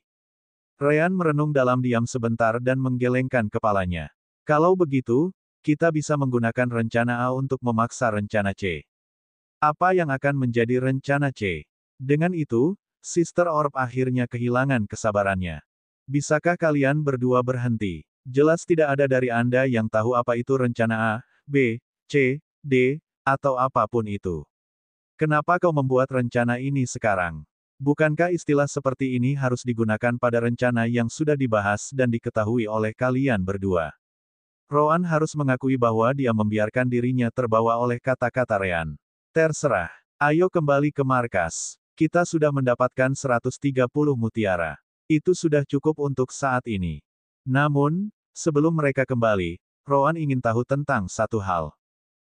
Ryan merenung dalam diam sebentar dan menggelengkan kepalanya. Kalau begitu, kita bisa menggunakan rencana A untuk memaksa rencana C. Apa yang akan menjadi rencana C? Dengan itu, Sister Orb akhirnya kehilangan kesabarannya. Bisakah kalian berdua berhenti? Jelas tidak ada dari Anda yang tahu apa itu rencana A, B, C, D, atau apapun itu. Kenapa kau membuat rencana ini sekarang? Bukankah istilah seperti ini harus digunakan pada rencana yang sudah dibahas dan diketahui oleh kalian berdua? Rowan harus mengakui bahwa dia membiarkan dirinya terbawa oleh kata-kata Ryan. Terserah. Ayo kembali ke markas. Kita sudah mendapatkan 130 mutiara. Itu sudah cukup untuk saat ini. Namun, sebelum mereka kembali, Rowan ingin tahu tentang satu hal.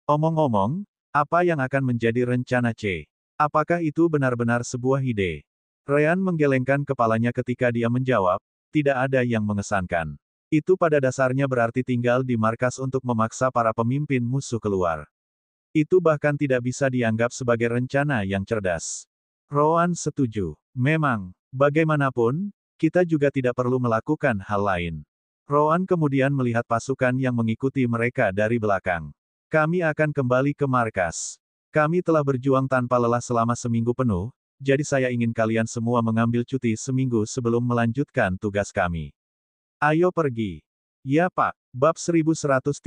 Omong-omong, apa yang akan menjadi rencana C? Apakah itu benar-benar sebuah ide? Ryan menggelengkan kepalanya ketika dia menjawab, tidak ada yang mengesankan. Itu pada dasarnya berarti tinggal di markas untuk memaksa para pemimpin musuh keluar. Itu bahkan tidak bisa dianggap sebagai rencana yang cerdas. Rowan setuju. Memang, bagaimanapun, kita juga tidak perlu melakukan hal lain. Rowan kemudian melihat pasukan yang mengikuti mereka dari belakang. Kami akan kembali ke markas. Kami telah berjuang tanpa lelah selama seminggu penuh, jadi saya ingin kalian semua mengambil cuti seminggu sebelum melanjutkan tugas kami. Ayo pergi. Ya Pak, bab 1133.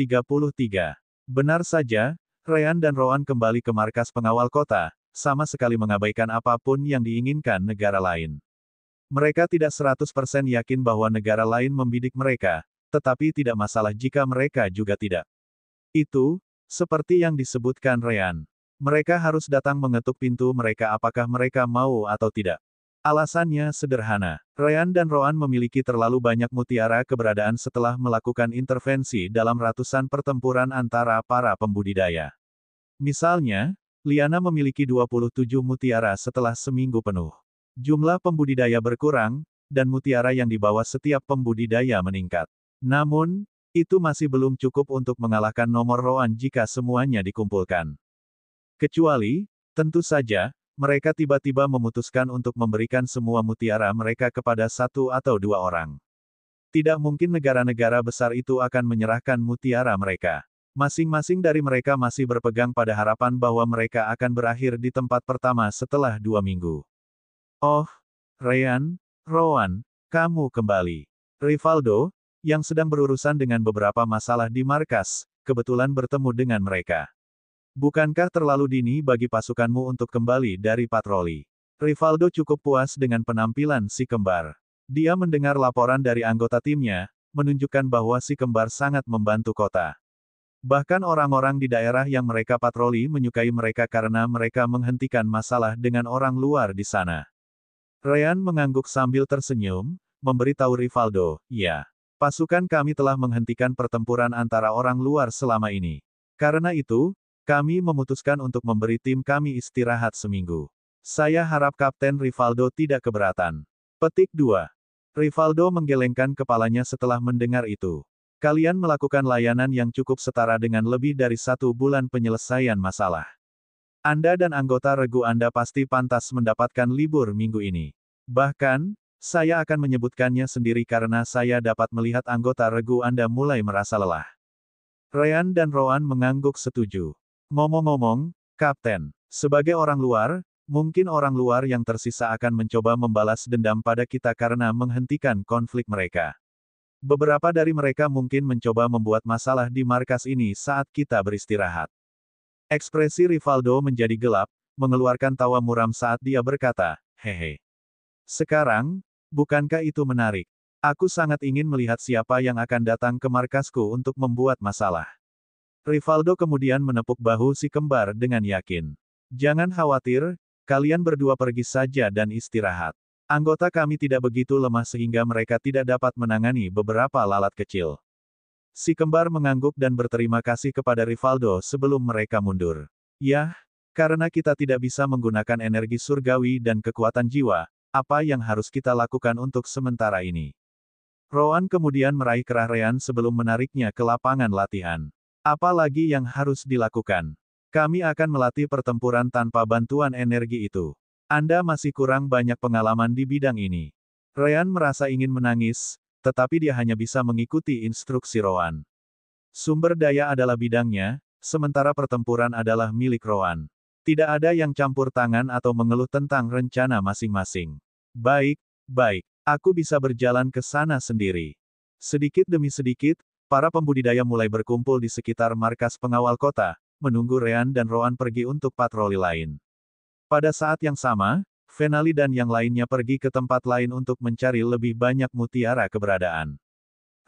Benar saja, Ryan dan Rowan kembali ke markas pengawal kota, sama sekali mengabaikan apapun yang diinginkan negara lain. Mereka tidak 100% yakin bahwa negara lain membidik mereka, tetapi tidak masalah jika mereka juga tidak. Itu, seperti yang disebutkan Ryan. Mereka harus datang mengetuk pintu mereka apakah mereka mau atau tidak. Alasannya sederhana. Ryan dan Rowan memiliki terlalu banyak mutiara keberadaan setelah melakukan intervensi dalam ratusan pertempuran antara para pembudidaya. Misalnya, Liana memiliki 27 mutiara setelah seminggu penuh. Jumlah pembudidaya berkurang, dan mutiara yang dibawa setiap pembudidaya meningkat. Namun, itu masih belum cukup untuk mengalahkan nomor Rowan jika semuanya dikumpulkan. Kecuali, tentu saja, mereka tiba-tiba memutuskan untuk memberikan semua mutiara mereka kepada satu atau dua orang. Tidak mungkin negara-negara besar itu akan menyerahkan mutiara mereka. Masing-masing dari mereka masih berpegang pada harapan bahwa mereka akan berakhir di tempat pertama setelah 2 minggu. Oh, Ryan, Rowan, kamu kembali. Rivaldo, yang sedang berurusan dengan beberapa masalah di markas, kebetulan bertemu dengan mereka. Bukankah terlalu dini bagi pasukanmu untuk kembali dari patroli? Rivaldo cukup puas dengan penampilan si kembar. Dia mendengar laporan dari anggota timnya, menunjukkan bahwa si kembar sangat membantu kota. Bahkan orang-orang di daerah yang mereka patroli menyukai mereka karena mereka menghentikan masalah dengan orang luar di sana. Ryan mengangguk sambil tersenyum, memberitahu Rivaldo, ya. Pasukan kami telah menghentikan pertempuran antara orang luar selama ini. Karena itu, kami memutuskan untuk memberi tim kami istirahat seminggu. Saya harap Kapten Rivaldo tidak keberatan. Petik 2. Rivaldo menggelengkan kepalanya setelah mendengar itu. Kalian melakukan layanan yang cukup setara dengan lebih dari 1 bulan penyelesaian masalah. Anda dan anggota regu Anda pasti pantas mendapatkan libur minggu ini. Bahkan, saya akan menyebutkannya sendiri karena saya dapat melihat anggota regu Anda mulai merasa lelah. Ryan dan Rowan mengangguk setuju. Ngomong-ngomong, Kapten, sebagai orang luar, mungkin orang luar yang tersisa akan mencoba membalas dendam pada kita karena menghentikan konflik mereka. Beberapa dari mereka mungkin mencoba membuat masalah di markas ini saat kita beristirahat. Ekspresi Rivaldo menjadi gelap, mengeluarkan tawa muram saat dia berkata, hehe. Sekarang, bukankah itu menarik? Aku sangat ingin melihat siapa yang akan datang ke markasku untuk membuat masalah. Rivaldo kemudian menepuk bahu si kembar dengan yakin. Jangan khawatir, kalian berdua pergi saja dan istirahat. Anggota kami tidak begitu lemah sehingga mereka tidak dapat menangani beberapa lalat kecil. Si kembar mengangguk dan berterima kasih kepada Rivaldo sebelum mereka mundur. Yah, karena kita tidak bisa menggunakan energi surgawi dan kekuatan jiwa, apa yang harus kita lakukan untuk sementara ini? Rowan kemudian meraih kerah Ryan sebelum menariknya ke lapangan latihan. Apa lagi yang harus dilakukan? Kami akan melatih pertempuran tanpa bantuan energi itu. Anda masih kurang banyak pengalaman di bidang ini. Ryan merasa ingin menangis, tetapi dia hanya bisa mengikuti instruksi Rowan. Sumber daya adalah bidangnya, sementara pertempuran adalah milik Rowan. Tidak ada yang campur tangan atau mengeluh tentang rencana masing-masing. Baik, baik, aku bisa berjalan ke sana sendiri. Sedikit demi sedikit, para pembudidaya mulai berkumpul di sekitar markas pengawal kota, menunggu Ryan dan Rowan pergi untuk patroli lain. Pada saat yang sama, Venali dan yang lainnya pergi ke tempat lain untuk mencari lebih banyak mutiara keberadaan.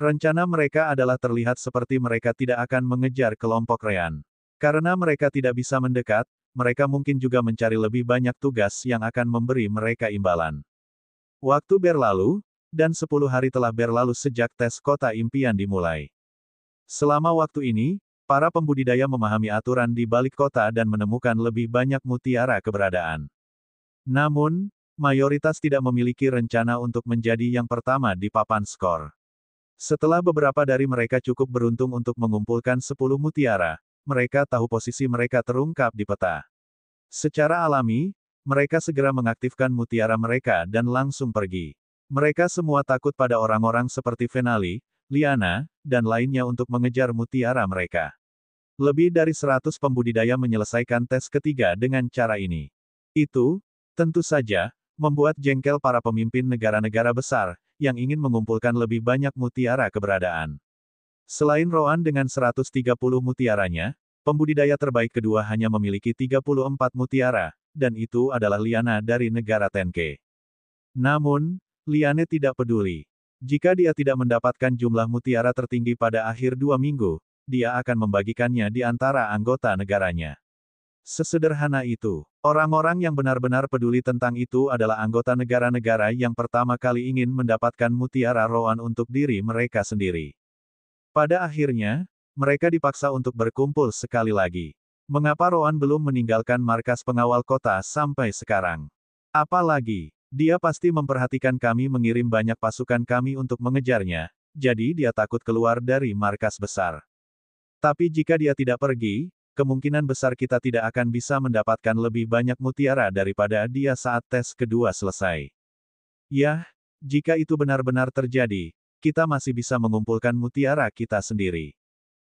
Rencana mereka adalah terlihat seperti mereka tidak akan mengejar kelompok Ryan. Karena mereka tidak bisa mendekat, mereka mungkin juga mencari lebih banyak tugas yang akan memberi mereka imbalan. Waktu berlalu, dan 10 hari telah berlalu sejak tes kota impian dimulai. Selama waktu ini, para pembudidaya memahami aturan di balik kota dan menemukan lebih banyak mutiara keberadaan. Namun, mayoritas tidak memiliki rencana untuk menjadi yang pertama di papan skor. Setelah beberapa dari mereka cukup beruntung untuk mengumpulkan 10 mutiara, mereka tahu posisi mereka terungkap di peta. Secara alami, mereka segera mengaktifkan mutiara mereka dan langsung pergi. Mereka semua takut pada orang-orang seperti Venali, Liana, dan lainnya untuk mengejar mutiara mereka. Lebih dari 100 pembudidaya menyelesaikan tes ketiga dengan cara ini. Itu, tentu saja, membuat jengkel para pemimpin negara-negara besar, yang ingin mengumpulkan lebih banyak mutiara keberadaan. Selain Rowan dengan 130 mutiaranya, pembudidaya terbaik kedua hanya memiliki 34 mutiara, dan itu adalah Liana dari negara Tenke. Namun, Liane tidak peduli. Jika dia tidak mendapatkan jumlah mutiara tertinggi pada akhir 2 minggu, dia akan membagikannya di antara anggota negaranya. Sesederhana itu. Orang-orang yang benar-benar peduli tentang itu adalah anggota negara-negara yang pertama kali ingin mendapatkan mutiara Rowan untuk diri mereka sendiri. Pada akhirnya, mereka dipaksa untuk berkumpul sekali lagi. Mengapa Rowan belum meninggalkan markas pengawal kota sampai sekarang? Apalagi, dia pasti memperhatikan kami mengirim banyak pasukan kami untuk mengejarnya, jadi dia takut keluar dari markas besar. Tapi jika dia tidak pergi, kemungkinan besar kita tidak akan bisa mendapatkan lebih banyak mutiara daripada dia saat tes kedua selesai. Yah, jika itu benar-benar terjadi, kita masih bisa mengumpulkan mutiara kita sendiri.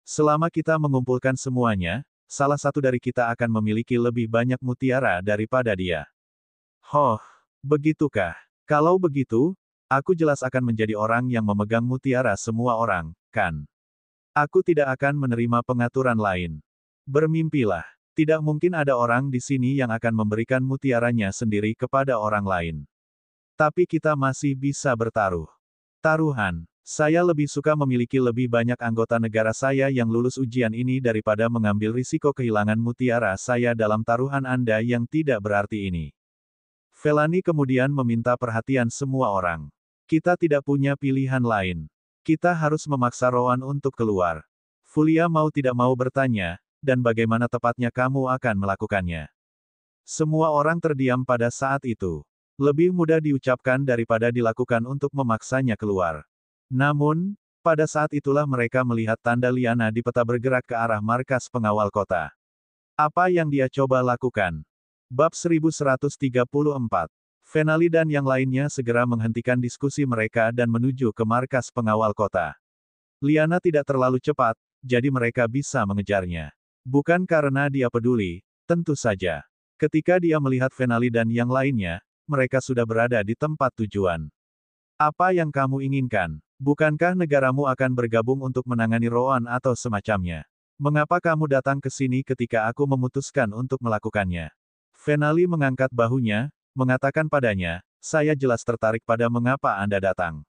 Selama kita mengumpulkan semuanya, salah satu dari kita akan memiliki lebih banyak mutiara daripada dia. Hoh, begitukah? Kalau begitu, aku jelas akan menjadi orang yang memegang mutiara semua orang, kan? Aku tidak akan menerima pengaturan lain. Bermimpilah. Tidak mungkin ada orang di sini yang akan memberikan mutiaranya sendiri kepada orang lain. Tapi kita masih bisa bertaruh. Taruhan. Saya lebih suka memiliki lebih banyak anggota negara saya yang lulus ujian ini daripada mengambil risiko kehilangan mutiara saya dalam taruhan Anda yang tidak berarti ini. Velani kemudian meminta perhatian semua orang. Kita tidak punya pilihan lain. Kita harus memaksa Rowan untuk keluar. Fulia mau tidak mau bertanya, dan bagaimana tepatnya kamu akan melakukannya? Semua orang terdiam pada saat itu. Lebih mudah diucapkan daripada dilakukan untuk memaksanya keluar. Namun, pada saat itulah mereka melihat tanda Liana di peta bergerak ke arah markas pengawal kota. Apa yang dia coba lakukan? Bab 1134. Venali dan yang lainnya segera menghentikan diskusi mereka dan menuju ke markas pengawal kota. Liana tidak terlalu cepat, jadi mereka bisa mengejarnya. Bukan karena dia peduli, tentu saja. Ketika dia melihat Venali dan yang lainnya, mereka sudah berada di tempat tujuan. Apa yang kamu inginkan? Bukankah negaramu akan bergabung untuk menangani Rowan atau semacamnya? Mengapa kamu datang ke sini ketika aku memutuskan untuk melakukannya? Venali mengangkat bahunya, mengatakan padanya, saya jelas tertarik pada mengapa Anda datang.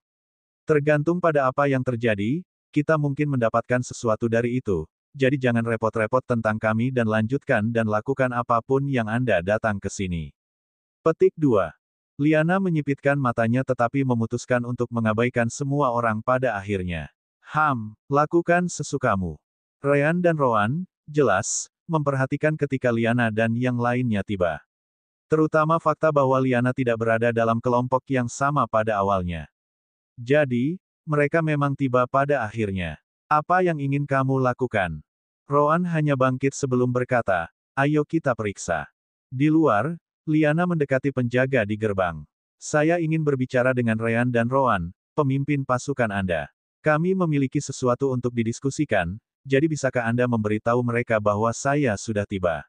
Tergantung pada apa yang terjadi, kita mungkin mendapatkan sesuatu dari itu, jadi jangan repot-repot tentang kami dan lanjutkan dan lakukan apapun yang Anda datang ke sini. Petik 2. Liana menyipitkan matanya tetapi memutuskan untuk mengabaikan semua orang pada akhirnya. Lakukan sesukamu. Ryan dan Rowan, jelas, memperhatikan ketika Liana dan yang lainnya tiba. Terutama fakta bahwa Liana tidak berada dalam kelompok yang sama pada awalnya. Jadi, mereka memang tiba pada akhirnya. Apa yang ingin kamu lakukan? Roan hanya bangkit sebelum berkata, ayo kita periksa. Di luar, Liana mendekati penjaga di gerbang. Saya ingin berbicara dengan Ryan dan Roan, pemimpin pasukan Anda. Kami memiliki sesuatu untuk didiskusikan, jadi bisakah Anda memberitahu mereka bahwa saya sudah tiba?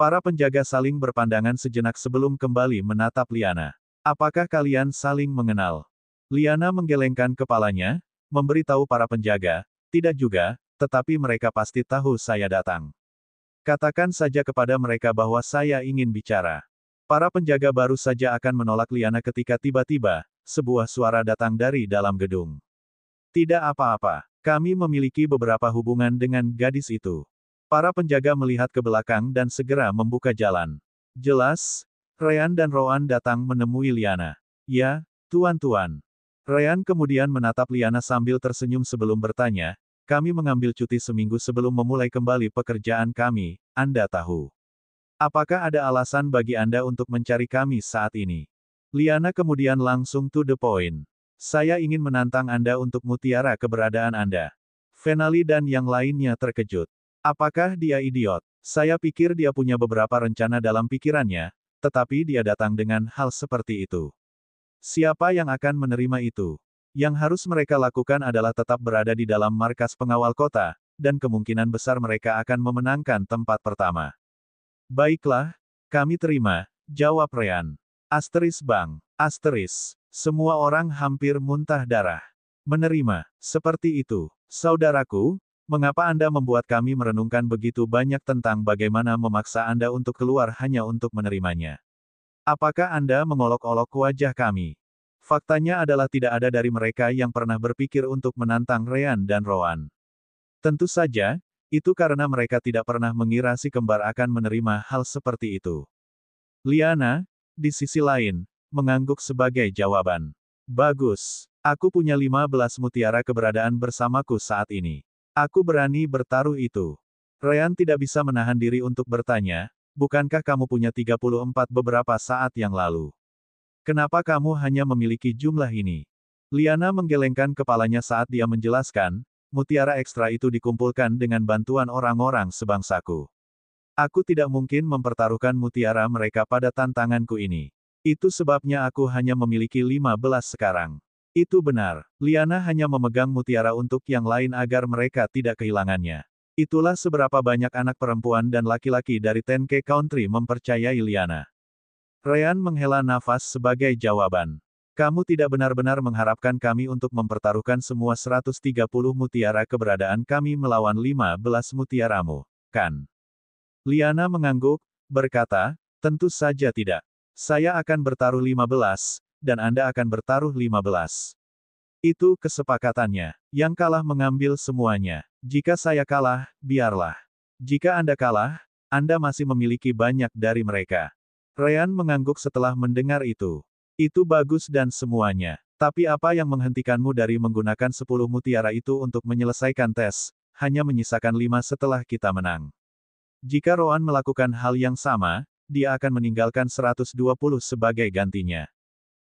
Para penjaga saling berpandangan sejenak sebelum kembali menatap Liana. Apakah kalian saling mengenal? Liana menggelengkan kepalanya, memberitahu para penjaga, tidak juga, tetapi mereka pasti tahu saya datang. Katakan saja kepada mereka bahwa saya ingin bicara. Para penjaga baru saja akan menolak Liana ketika tiba-tiba, sebuah suara datang dari dalam gedung. Tidak apa-apa, kami memiliki beberapa hubungan dengan gadis itu. Para penjaga melihat ke belakang dan segera membuka jalan. Jelas, Ryan dan Roan datang menemui Liana. Ya, tuan-tuan. Ryan kemudian menatap Liana sambil tersenyum sebelum bertanya, kami mengambil cuti seminggu sebelum memulai kembali pekerjaan kami, Anda tahu. Apakah ada alasan bagi Anda untuk mencari kami saat ini? Liana kemudian langsung to the point. Saya ingin menantang Anda untuk mutiara keberadaan Anda. Venali dan yang lainnya terkejut. Apakah dia idiot? Saya pikir dia punya beberapa rencana dalam pikirannya, tetapi dia datang dengan hal seperti itu. Siapa yang akan menerima itu? Yang harus mereka lakukan adalah tetap berada di dalam markas pengawal kota, dan kemungkinan besar mereka akan memenangkan tempat pertama. Baiklah, kami terima, jawab Ryan. Asteris bang, asteris. Semua orang hampir muntah darah. Menerima, seperti itu. Saudaraku, mengapa Anda membuat kami merenungkan begitu banyak tentang bagaimana memaksa Anda untuk keluar hanya untuk menerimanya? Apakah Anda mengolok-olok wajah kami? Faktanya adalah tidak ada dari mereka yang pernah berpikir untuk menantang Ryan dan Roan. Tentu saja, itu karena mereka tidak pernah mengira si kembar akan menerima hal seperti itu. Liana, di sisi lain, mengangguk sebagai jawaban. Bagus. Aku punya 15 mutiara keberadaan bersamaku saat ini. Aku berani bertaruh itu. Ryan tidak bisa menahan diri untuk bertanya, bukankah kamu punya 34 beberapa saat yang lalu? Kenapa kamu hanya memiliki jumlah ini? Liana menggelengkan kepalanya saat dia menjelaskan, mutiara ekstra itu dikumpulkan dengan bantuan orang-orang sebangsaku. Aku tidak mungkin mempertaruhkan mutiara mereka pada tantanganku ini. Itu sebabnya aku hanya memiliki 15 sekarang. Itu benar, Liana hanya memegang mutiara untuk yang lain agar mereka tidak kehilangannya. Itulah seberapa banyak anak perempuan dan laki-laki dari 10K Country mempercayai Liana. Ryan menghela nafas sebagai jawaban. Kamu tidak benar-benar mengharapkan kami untuk mempertaruhkan semua 130 mutiara keberadaan kami melawan 15 mutiaramu, kan? Liana mengangguk, berkata, tentu saja tidak. Saya akan bertaruh 15, dan Anda akan bertaruh 15. Itu kesepakatannya. Yang kalah mengambil semuanya. Jika saya kalah, biarlah. Jika Anda kalah, Anda masih memiliki banyak dari mereka. Ryan mengangguk setelah mendengar itu. Itu bagus dan semuanya. Tapi apa yang menghentikanmu dari menggunakan 10 mutiara itu untuk menyelesaikan tes, hanya menyisakan 5 setelah kita menang. Jika Roan melakukan hal yang sama, dia akan meninggalkan 120 sebagai gantinya.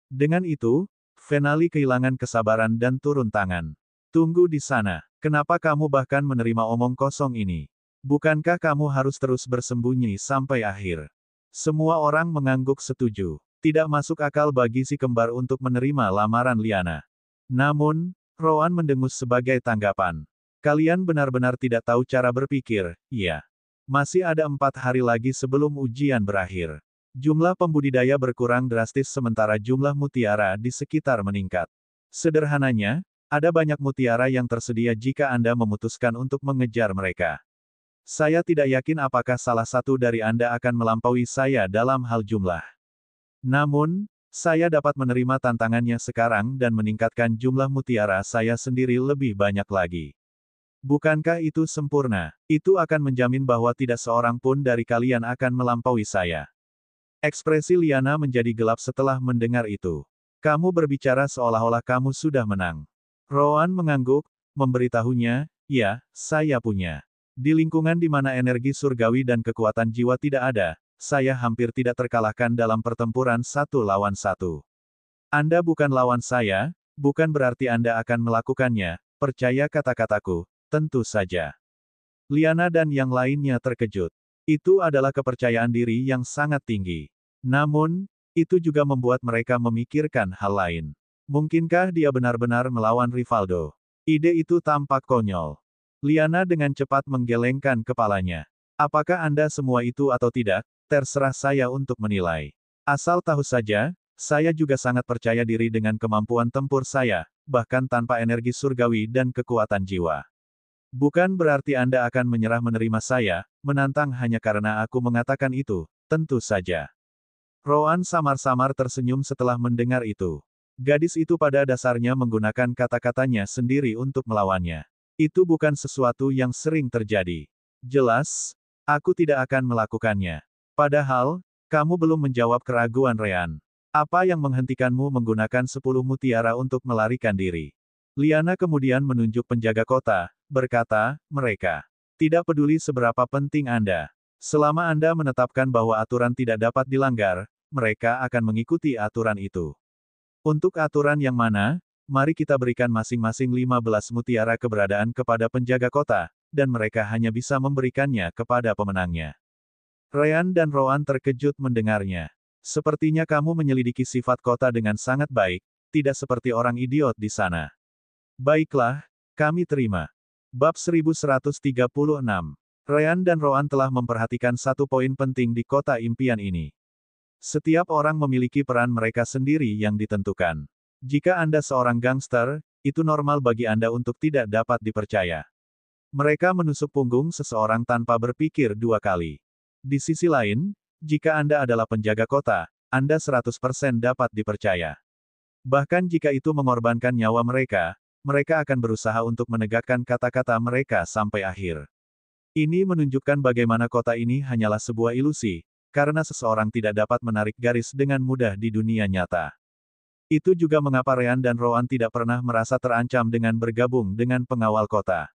Dengan itu, Venali kehilangan kesabaran dan turun tangan. Tunggu di sana. Kenapa kamu bahkan menerima omong kosong ini? Bukankah kamu harus terus bersembunyi sampai akhir? Semua orang mengangguk setuju. Tidak masuk akal bagi si kembar untuk menerima lamaran Liana. Namun, Roan mendengus sebagai tanggapan. Kalian benar-benar tidak tahu cara berpikir, iya. Masih ada 4 hari lagi sebelum ujian berakhir. Jumlah pembudidaya berkurang drastis sementara jumlah mutiara di sekitar meningkat. Sederhananya, ada banyak mutiara yang tersedia jika Anda memutuskan untuk mengejar mereka. Saya tidak yakin apakah salah satu dari Anda akan melampaui saya dalam hal jumlah. Namun, saya dapat menerima tantangannya sekarang dan meningkatkan jumlah mutiara saya sendiri lebih banyak lagi. Bukankah itu sempurna? Itu akan menjamin bahwa tidak seorang pun dari kalian akan melampaui saya. Ekspresi Liana menjadi gelap setelah mendengar itu. Kamu berbicara seolah-olah kamu sudah menang. Roan mengangguk, memberitahunya, ya, saya punya. Di lingkungan di mana energi surgawi dan kekuatan jiwa tidak ada, saya hampir tidak terkalahkan dalam pertempuran 1 lawan 1. Anda bukan lawan saya, bukan berarti Anda akan melakukannya, percaya kata-kataku, tentu saja. Liana dan yang lainnya terkejut. Itu adalah kepercayaan diri yang sangat tinggi. Namun, itu juga membuat mereka memikirkan hal lain. Mungkinkah dia benar-benar melawan Rivaldo? Ide itu tampak konyol. Liana dengan cepat menggelengkan kepalanya. Apakah Anda semua itu atau tidak, terserah saya untuk menilai. Asal tahu saja, saya juga sangat percaya diri dengan kemampuan tempur saya, bahkan tanpa energi surgawi dan kekuatan jiwa. Bukan berarti Anda akan menyerah menerima saya, menantang hanya karena aku mengatakan itu, tentu saja. Roan samar-samar tersenyum setelah mendengar itu. Gadis itu pada dasarnya menggunakan kata-katanya sendiri untuk melawannya. Itu bukan sesuatu yang sering terjadi. Jelas, aku tidak akan melakukannya. Padahal, kamu belum menjawab keraguan Rean. Apa yang menghentikanmu menggunakan 10 mutiara untuk melarikan diri? Liana kemudian menunjuk penjaga kota, berkata, mereka tidak peduli seberapa penting Anda. Selama Anda menetapkan bahwa aturan tidak dapat dilanggar, mereka akan mengikuti aturan itu. Untuk aturan yang mana? Mari kita berikan masing-masing 15 mutiara keberadaan kepada penjaga kota, dan mereka hanya bisa memberikannya kepada pemenangnya. Rean dan Roan terkejut mendengarnya. Sepertinya kamu menyelidiki sifat kota dengan sangat baik, tidak seperti orang idiot di sana. Baiklah, kami terima. Bab 1136. Rean dan Roan telah memperhatikan satu poin penting di kota impian ini. Setiap orang memiliki peran mereka sendiri yang ditentukan. Jika Anda seorang gangster, itu normal bagi Anda untuk tidak dapat dipercaya. Mereka menusuk punggung seseorang tanpa berpikir dua kali. Di sisi lain, jika Anda adalah penjaga kota, Anda 100% dapat dipercaya. Bahkan jika itu mengorbankan nyawa mereka, mereka akan berusaha untuk menegakkan kata-kata mereka sampai akhir. Ini menunjukkan bagaimana kota ini hanyalah sebuah ilusi, karena seseorang tidak dapat menarik garis dengan mudah di dunia nyata. Itu juga mengapa Rean dan Roan tidak pernah merasa terancam dengan bergabung dengan pengawal kota.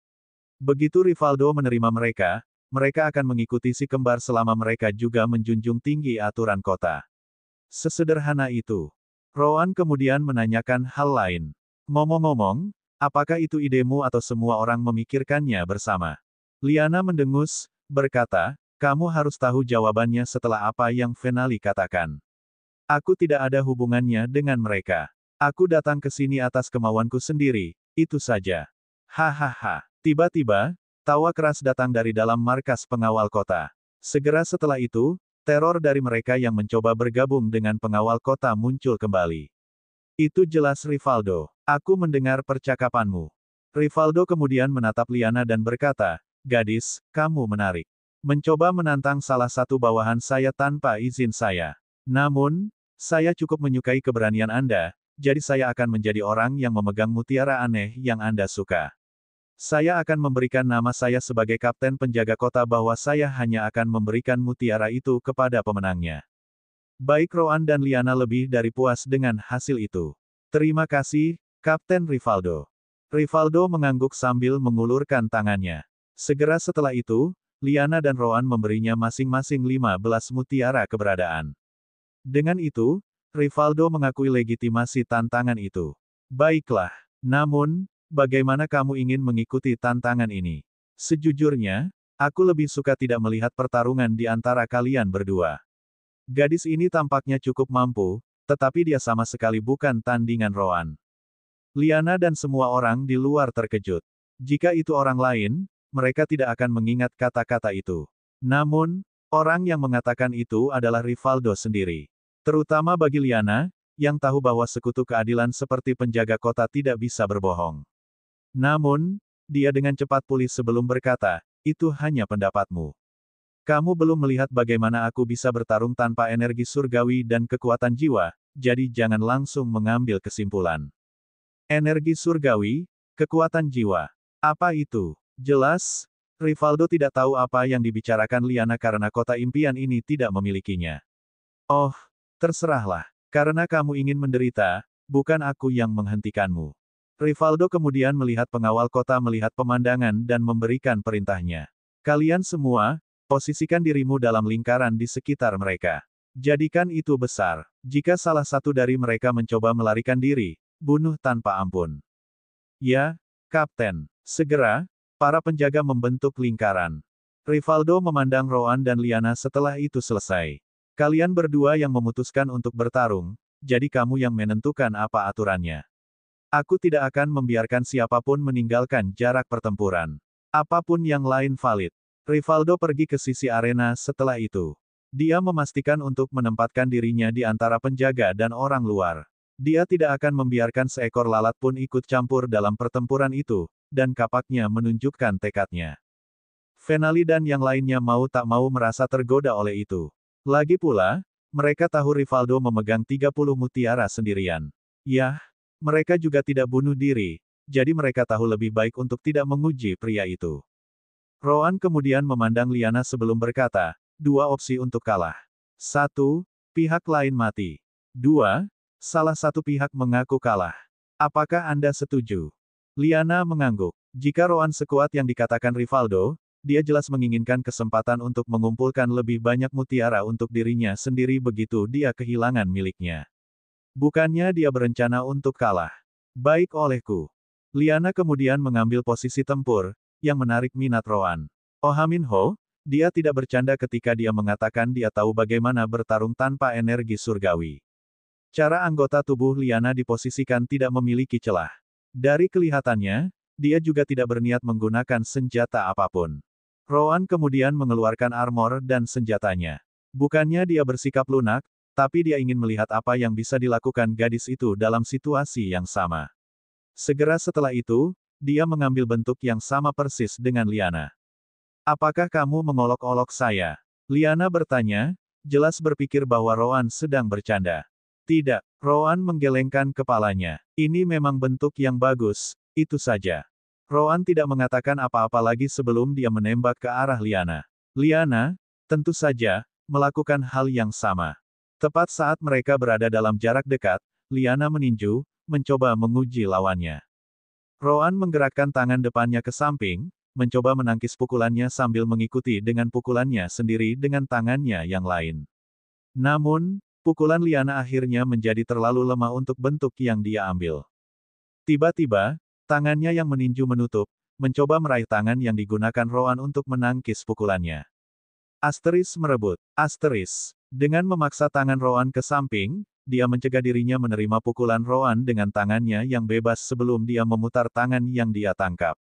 Begitu Rivaldo menerima mereka, mereka akan mengikuti si kembar selama mereka juga menjunjung tinggi aturan kota. Sesederhana itu. Roan kemudian menanyakan hal lain. Ngomong-ngomong, apakah itu idemu atau semua orang memikirkannya bersama? Liana mendengus, berkata, kamu harus tahu jawabannya setelah apa yang Venali katakan. Aku tidak ada hubungannya dengan mereka. Aku datang ke sini atas kemauanku sendiri, itu saja. Hahaha. Tiba-tiba, tawa keras datang dari dalam markas pengawal kota. Segera setelah itu, teror dari mereka yang mencoba bergabung dengan pengawal kota muncul kembali. Itu jelas Rivaldo. Aku mendengar percakapanmu. Rivaldo kemudian menatap Liana dan berkata, gadis, kamu menarik. Mencoba menantang salah satu bawahan saya tanpa izin saya. Namun, saya cukup menyukai keberanian Anda, jadi saya akan menjadi orang yang memegang mutiara aneh yang Anda suka. Saya akan memberikan nama saya sebagai kapten penjaga kota bahwa saya hanya akan memberikan mutiara itu kepada pemenangnya. Baik Roan dan Liana lebih dari puas dengan hasil itu. Terima kasih, Kapten Rivaldo. Rivaldo mengangguk sambil mengulurkan tangannya. Segera setelah itu, Liana dan Roan memberinya masing-masing 15 mutiara keberadaan. Dengan itu, Rivaldo mengakui legitimasi tantangan itu. Baiklah. Namun, bagaimana kamu ingin mengikuti tantangan ini? Sejujurnya, aku lebih suka tidak melihat pertarungan di antara kalian berdua. Gadis ini tampaknya cukup mampu, tetapi dia sama sekali bukan tandingan Roan. Liana dan semua orang di luar terkejut. Jika itu orang lain, mereka tidak akan mengingat kata-kata itu. Namun, orang yang mengatakan itu adalah Rivaldo sendiri. Terutama bagi Liana, yang tahu bahwa sekutu keadilan seperti penjaga kota tidak bisa berbohong. Namun, dia dengan cepat pulih sebelum berkata, itu hanya pendapatmu. Kamu belum melihat bagaimana aku bisa bertarung tanpa energi surgawi dan kekuatan jiwa, jadi jangan langsung mengambil kesimpulan. Energi surgawi, kekuatan jiwa. Apa itu? Jelas, Rivaldo tidak tahu apa yang dibicarakan Liana karena kota impian ini tidak memilikinya. Oh, terserahlah. Karena kamu ingin menderita, bukan aku yang menghentikanmu. Rivaldo kemudian melihat pengawal kota melihat pemandangan dan memberikan perintahnya. Kalian semua, posisikan dirimu dalam lingkaran di sekitar mereka. Jadikan itu besar. Jika salah satu dari mereka mencoba melarikan diri, bunuh tanpa ampun. Ya, Kapten. Segera, Para penjaga membentuk lingkaran. Rivaldo memandang Roan dan Liana setelah itu selesai. Kalian berdua yang memutuskan untuk bertarung, jadi kamu yang menentukan apa aturannya. Aku tidak akan membiarkan siapapun meninggalkan jarak pertempuran. Apapun yang lain valid. Rivaldo pergi ke sisi arena setelah itu. Dia memastikan untuk menempatkan dirinya di antara penjaga dan orang luar. Dia tidak akan membiarkan seekor lalat pun ikut campur dalam pertempuran itu, dan kapaknya menunjukkan tekadnya. Venali dan yang lainnya mau tak mau merasa tergoda oleh itu. Lagi pula, mereka tahu Rivaldo memegang 30 mutiara sendirian. Yah, mereka juga tidak bunuh diri, jadi mereka tahu lebih baik untuk tidak menguji pria itu. Roan kemudian memandang Liana sebelum berkata, 2 opsi untuk kalah. 1. Pihak lain mati. 2. Salah satu pihak mengaku kalah. Apakah Anda setuju? Liana mengangguk. Jika Roan sekuat yang dikatakan Rivaldo, dia jelas menginginkan kesempatan untuk mengumpulkan lebih banyak mutiara untuk dirinya sendiri begitu dia kehilangan miliknya. Bukannya dia berencana untuk kalah. Baik olehku. Liana kemudian mengambil posisi tempur, yang menarik minat Roan. Ohaminho, dia tidak bercanda ketika dia mengatakan dia tahu bagaimana bertarung tanpa energi surgawi. Cara anggota tubuh Liana diposisikan tidak memiliki celah. Dari kelihatannya, dia juga tidak berniat menggunakan senjata apapun. Roan kemudian mengeluarkan armor dan senjatanya. Bukannya dia bersikap lunak, tapi dia ingin melihat apa yang bisa dilakukan gadis itu dalam situasi yang sama. Segera setelah itu, dia mengambil bentuk yang sama persis dengan Liana. Apakah kamu mengolok-olok saya? Liana bertanya, jelas berpikir bahwa Roan sedang bercanda. Tidak, Roan menggelengkan kepalanya. Ini memang bentuk yang bagus, itu saja. Roan tidak mengatakan apa-apa lagi sebelum dia menembak ke arah Liana. Liana, tentu saja, melakukan hal yang sama. Tepat saat mereka berada dalam jarak dekat, Liana meninju, mencoba menguji lawannya. Roan menggerakkan tangan depannya ke samping, mencoba menangkis pukulannya sambil mengikuti dengan pukulannya sendiri dengan tangannya yang lain. Namun, pukulan Liana akhirnya menjadi terlalu lemah untuk bentuk yang dia ambil. Tiba-tiba, tangannya yang meninju menutup, mencoba meraih tangan yang digunakan Roan untuk menangkis pukulannya. Asteris merebut. Asteris. Dengan memaksa tangan Roan ke samping, dia mencegah dirinya menerima pukulan Roan dengan tangannya yang bebas sebelum dia memutar tangan yang dia tangkap.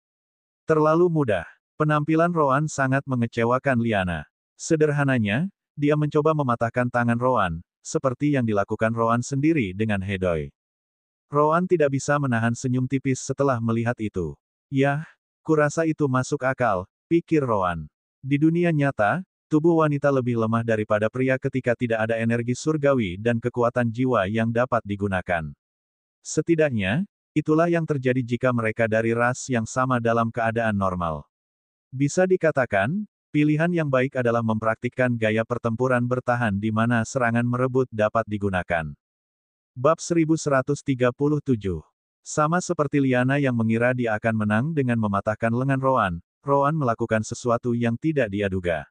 Terlalu mudah. Penampilan Roan sangat mengecewakan Liana. Sederhananya, dia mencoba mematahkan tangan Roan, seperti yang dilakukan Roan sendiri dengan Hedoi. Roan tidak bisa menahan senyum tipis setelah melihat itu. Yah, kurasa itu masuk akal, pikir Roan. Di dunia nyata, tubuh wanita lebih lemah daripada pria ketika tidak ada energi surgawi dan kekuatan jiwa yang dapat digunakan. Setidaknya, itulah yang terjadi jika mereka dari ras yang sama dalam keadaan normal. Bisa dikatakan, pilihan yang baik adalah mempraktikkan gaya pertempuran bertahan di mana serangan merebut dapat digunakan. Bab 1137. Sama seperti Liana yang mengira dia akan menang dengan mematahkan lengan Roan, Roan melakukan sesuatu yang tidak dia duga.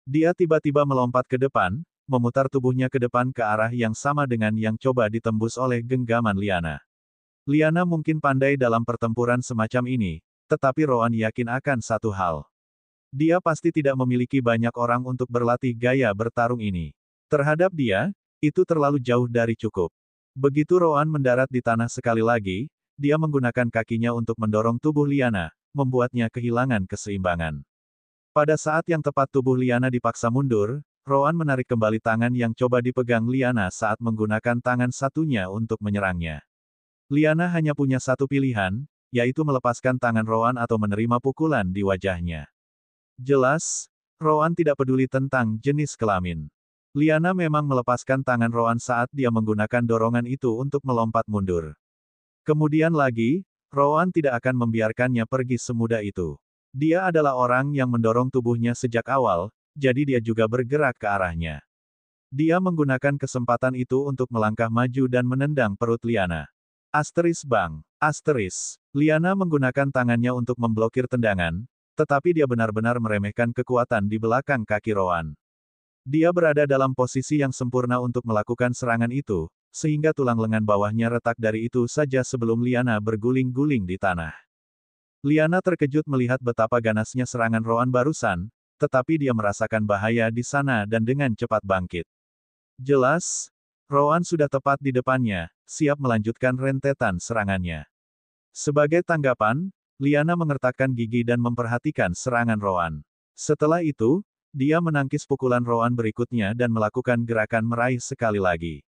Dia tiba-tiba melompat ke depan, memutar tubuhnya ke depan ke arah yang sama dengan yang coba ditembus oleh genggaman Liana. Liana mungkin pandai dalam pertempuran semacam ini, tetapi Roan yakin akan satu hal. Dia pasti tidak memiliki banyak orang untuk berlatih gaya bertarung ini. Terhadap dia, itu terlalu jauh dari cukup. Begitu Roan mendarat di tanah sekali lagi, dia menggunakan kakinya untuk mendorong tubuh Liana, membuatnya kehilangan keseimbangan. Pada saat yang tepat tubuh Liana dipaksa mundur, Roan menarik kembali tangan yang coba dipegang Liana saat menggunakan tangan satunya untuk menyerangnya. Liana hanya punya satu pilihan, yaitu melepaskan tangan Roan atau menerima pukulan di wajahnya. Jelas, Roan tidak peduli tentang jenis kelamin. Liana memang melepaskan tangan Roan saat dia menggunakan dorongan itu untuk melompat mundur. Kemudian lagi, Roan tidak akan membiarkannya pergi semudah itu. Dia adalah orang yang mendorong tubuhnya sejak awal, jadi dia juga bergerak ke arahnya. Dia menggunakan kesempatan itu untuk melangkah maju dan menendang perut Liana. Asteris bang. Asteris. Liana menggunakan tangannya untuk memblokir tendangan, tetapi dia benar-benar meremehkan kekuatan di belakang kaki Roan. Dia berada dalam posisi yang sempurna untuk melakukan serangan itu, sehingga tulang lengan bawahnya retak dari itu saja sebelum Liana berguling-guling di tanah. Liana terkejut melihat betapa ganasnya serangan Roan barusan, tetapi dia merasakan bahaya di sana dan dengan cepat bangkit. Jelas, Roan sudah tepat di depannya, siap melanjutkan rentetan serangannya. Sebagai tanggapan, Liana mengertakkan gigi dan memperhatikan serangan Roan. Setelah itu, dia menangkis pukulan Roan berikutnya dan melakukan gerakan meraih sekali lagi.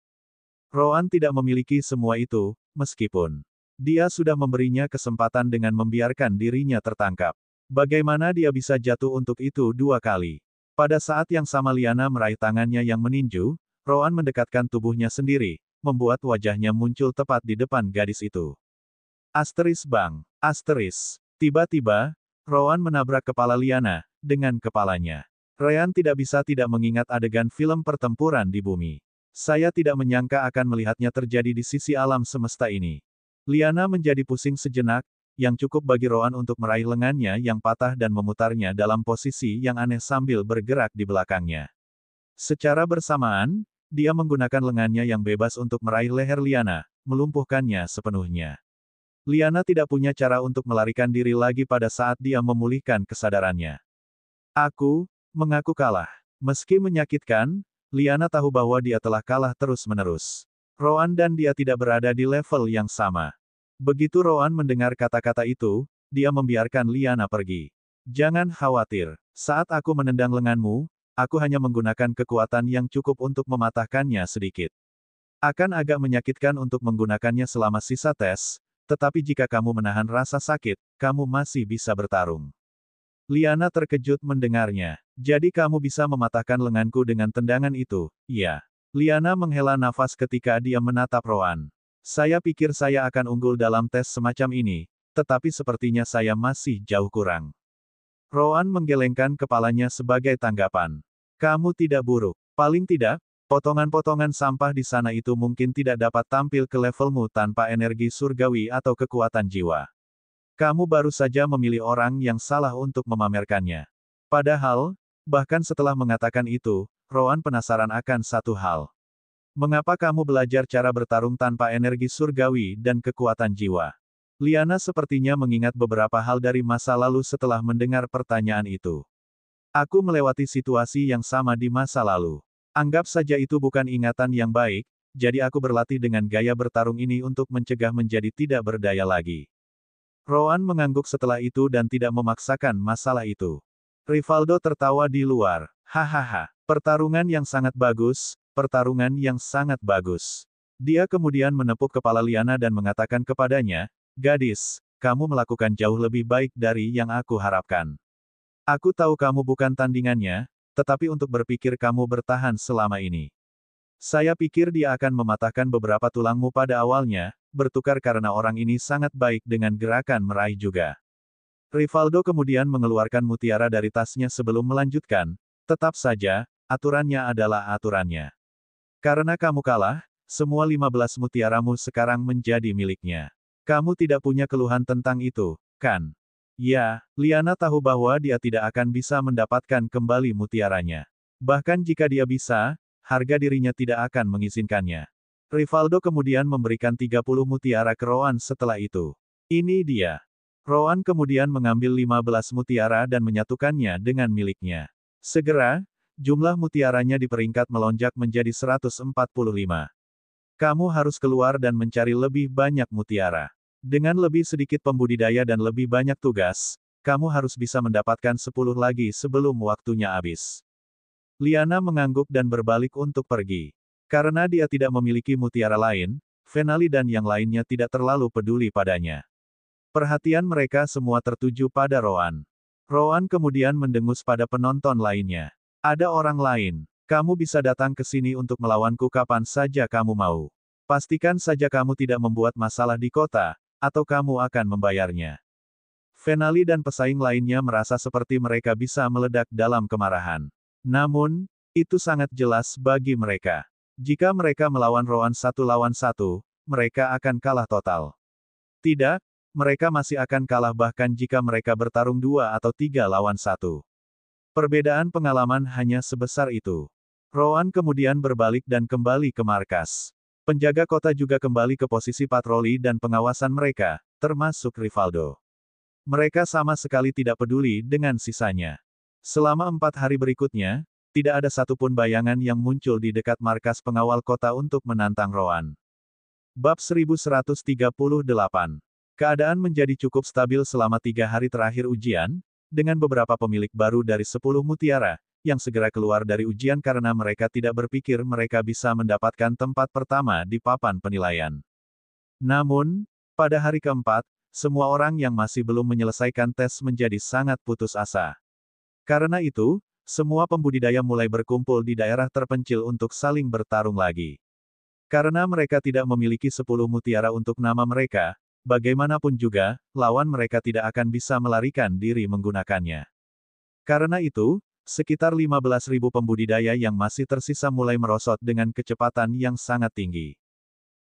Roan tidak memiliki semua itu, meskipun dia sudah memberinya kesempatan dengan membiarkan dirinya tertangkap. Bagaimana dia bisa jatuh untuk itu dua kali? Pada saat yang sama Liana meraih tangannya yang meninju, Roan mendekatkan tubuhnya sendiri, membuat wajahnya muncul tepat di depan gadis itu. Asteris bang, asteris. Tiba-tiba, Roan menabrak kepala Liana, dengan kepalanya. Ryan tidak bisa tidak mengingat adegan film pertempuran di bumi. Saya tidak menyangka akan melihatnya terjadi di sisi alam semesta ini. Liana menjadi pusing sejenak, yang cukup bagi Roan untuk meraih lengannya yang patah dan memutarnya dalam posisi yang aneh sambil bergerak di belakangnya. Secara bersamaan, dia menggunakan lengannya yang bebas untuk meraih leher Liana, melumpuhkannya sepenuhnya. Liana tidak punya cara untuk melarikan diri lagi pada saat dia memulihkan kesadarannya. Aku mengaku kalah. Meski menyakitkan, Liana tahu bahwa dia telah kalah terus-menerus. Roan dan dia tidak berada di level yang sama. Begitu Roan mendengar kata-kata itu, dia membiarkan Liana pergi. Jangan khawatir, saat aku menendang lenganmu, aku hanya menggunakan kekuatan yang cukup untuk mematahkannya sedikit. Akan agak menyakitkan untuk menggunakannya selama sisa tes, tetapi jika kamu menahan rasa sakit, kamu masih bisa bertarung. Liana terkejut mendengarnya. Jadi kamu bisa mematahkan lenganku dengan tendangan itu, iya. Liana menghela nafas ketika dia menatap Roan. Saya pikir saya akan unggul dalam tes semacam ini, tetapi sepertinya saya masih jauh kurang. Roan menggelengkan kepalanya sebagai tanggapan. Kamu tidak buruk. Paling tidak, potongan-potongan sampah di sana itu mungkin tidak dapat tampil ke levelmu tanpa energi surgawi atau kekuatan jiwa. Kamu baru saja memilih orang yang salah untuk memamerkannya. Padahal, bahkan setelah mengatakan itu, Roan penasaran akan satu hal. Mengapa kamu belajar cara bertarung tanpa energi surgawi dan kekuatan jiwa? Liana sepertinya mengingat beberapa hal dari masa lalu setelah mendengar pertanyaan itu. Aku melewati situasi yang sama di masa lalu. Anggap saja itu bukan ingatan yang baik, jadi aku berlatih dengan gaya bertarung ini untuk mencegah menjadi tidak berdaya lagi. Roan mengangguk setelah itu dan tidak memaksakan masalah itu. Rivaldo tertawa di luar. Hahaha, pertarungan yang sangat bagus, pertarungan yang sangat bagus. Dia kemudian menepuk kepala Liana dan mengatakan kepadanya, gadis, kamu melakukan jauh lebih baik dari yang aku harapkan. Aku tahu kamu bukan tandingannya, tetapi untuk berpikir kamu bertahan selama ini. Saya pikir dia akan mematahkan beberapa tulangmu pada awalnya, bertukar karena orang ini sangat baik dengan gerakan meraih juga. Rivaldo kemudian mengeluarkan mutiara dari tasnya sebelum melanjutkan, tetap saja, aturannya adalah aturannya. Karena kamu kalah, semua 15 mutiaramu sekarang menjadi miliknya. Kamu tidak punya keluhan tentang itu, kan? Ya, Liana tahu bahwa dia tidak akan bisa mendapatkan kembali mutiaranya. Bahkan jika dia bisa, harga dirinya tidak akan mengizinkannya. Rivaldo kemudian memberikan 30 mutiara ke Roan setelah itu. Ini dia. Roan kemudian mengambil 15 mutiara dan menyatukannya dengan miliknya. Segera, jumlah mutiaranya di peringkat melonjak menjadi 145. Kamu harus keluar dan mencari lebih banyak mutiara. Dengan lebih sedikit pembudidaya dan lebih banyak tugas, kamu harus bisa mendapatkan 10 lagi sebelum waktunya habis. Liana mengangguk dan berbalik untuk pergi. Karena dia tidak memiliki mutiara lain, Venali dan yang lainnya tidak terlalu peduli padanya. Perhatian mereka semua tertuju pada Roan. Roan kemudian mendengus pada penonton lainnya. Ada orang lain. Kamu bisa datang ke sini untuk melawanku kapan saja kamu mau. Pastikan saja kamu tidak membuat masalah di kota, atau kamu akan membayarnya. Venali dan pesaing lainnya merasa seperti mereka bisa meledak dalam kemarahan. Namun, itu sangat jelas bagi mereka. Jika mereka melawan Roan 1 lawan 1, mereka akan kalah total. Tidak, mereka masih akan kalah bahkan jika mereka bertarung 2 atau 3 lawan 1. Perbedaan pengalaman hanya sebesar itu. Roan kemudian berbalik dan kembali ke markas. Penjaga kota juga kembali ke posisi patroli dan pengawasan mereka, termasuk Rivaldo. Mereka sama sekali tidak peduli dengan sisanya. Selama 4 hari berikutnya, tidak ada satupun bayangan yang muncul di dekat markas pengawal kota untuk menantang Roan. Bab 1138. Keadaan menjadi cukup stabil selama 3 hari terakhir ujian, dengan beberapa pemilik baru dari 10 mutiara, yang segera keluar dari ujian karena mereka tidak berpikir mereka bisa mendapatkan tempat pertama di papan penilaian. Namun, pada hari keempat, semua orang yang masih belum menyelesaikan tes menjadi sangat putus asa. Karena itu, semua pembudidaya mulai berkumpul di daerah terpencil untuk saling bertarung lagi. Karena mereka tidak memiliki 10 mutiara untuk nama mereka, bagaimanapun juga, lawan mereka tidak akan bisa melarikan diri menggunakannya. Karena itu, sekitar 15.000 pembudidaya yang masih tersisa mulai merosot dengan kecepatan yang sangat tinggi.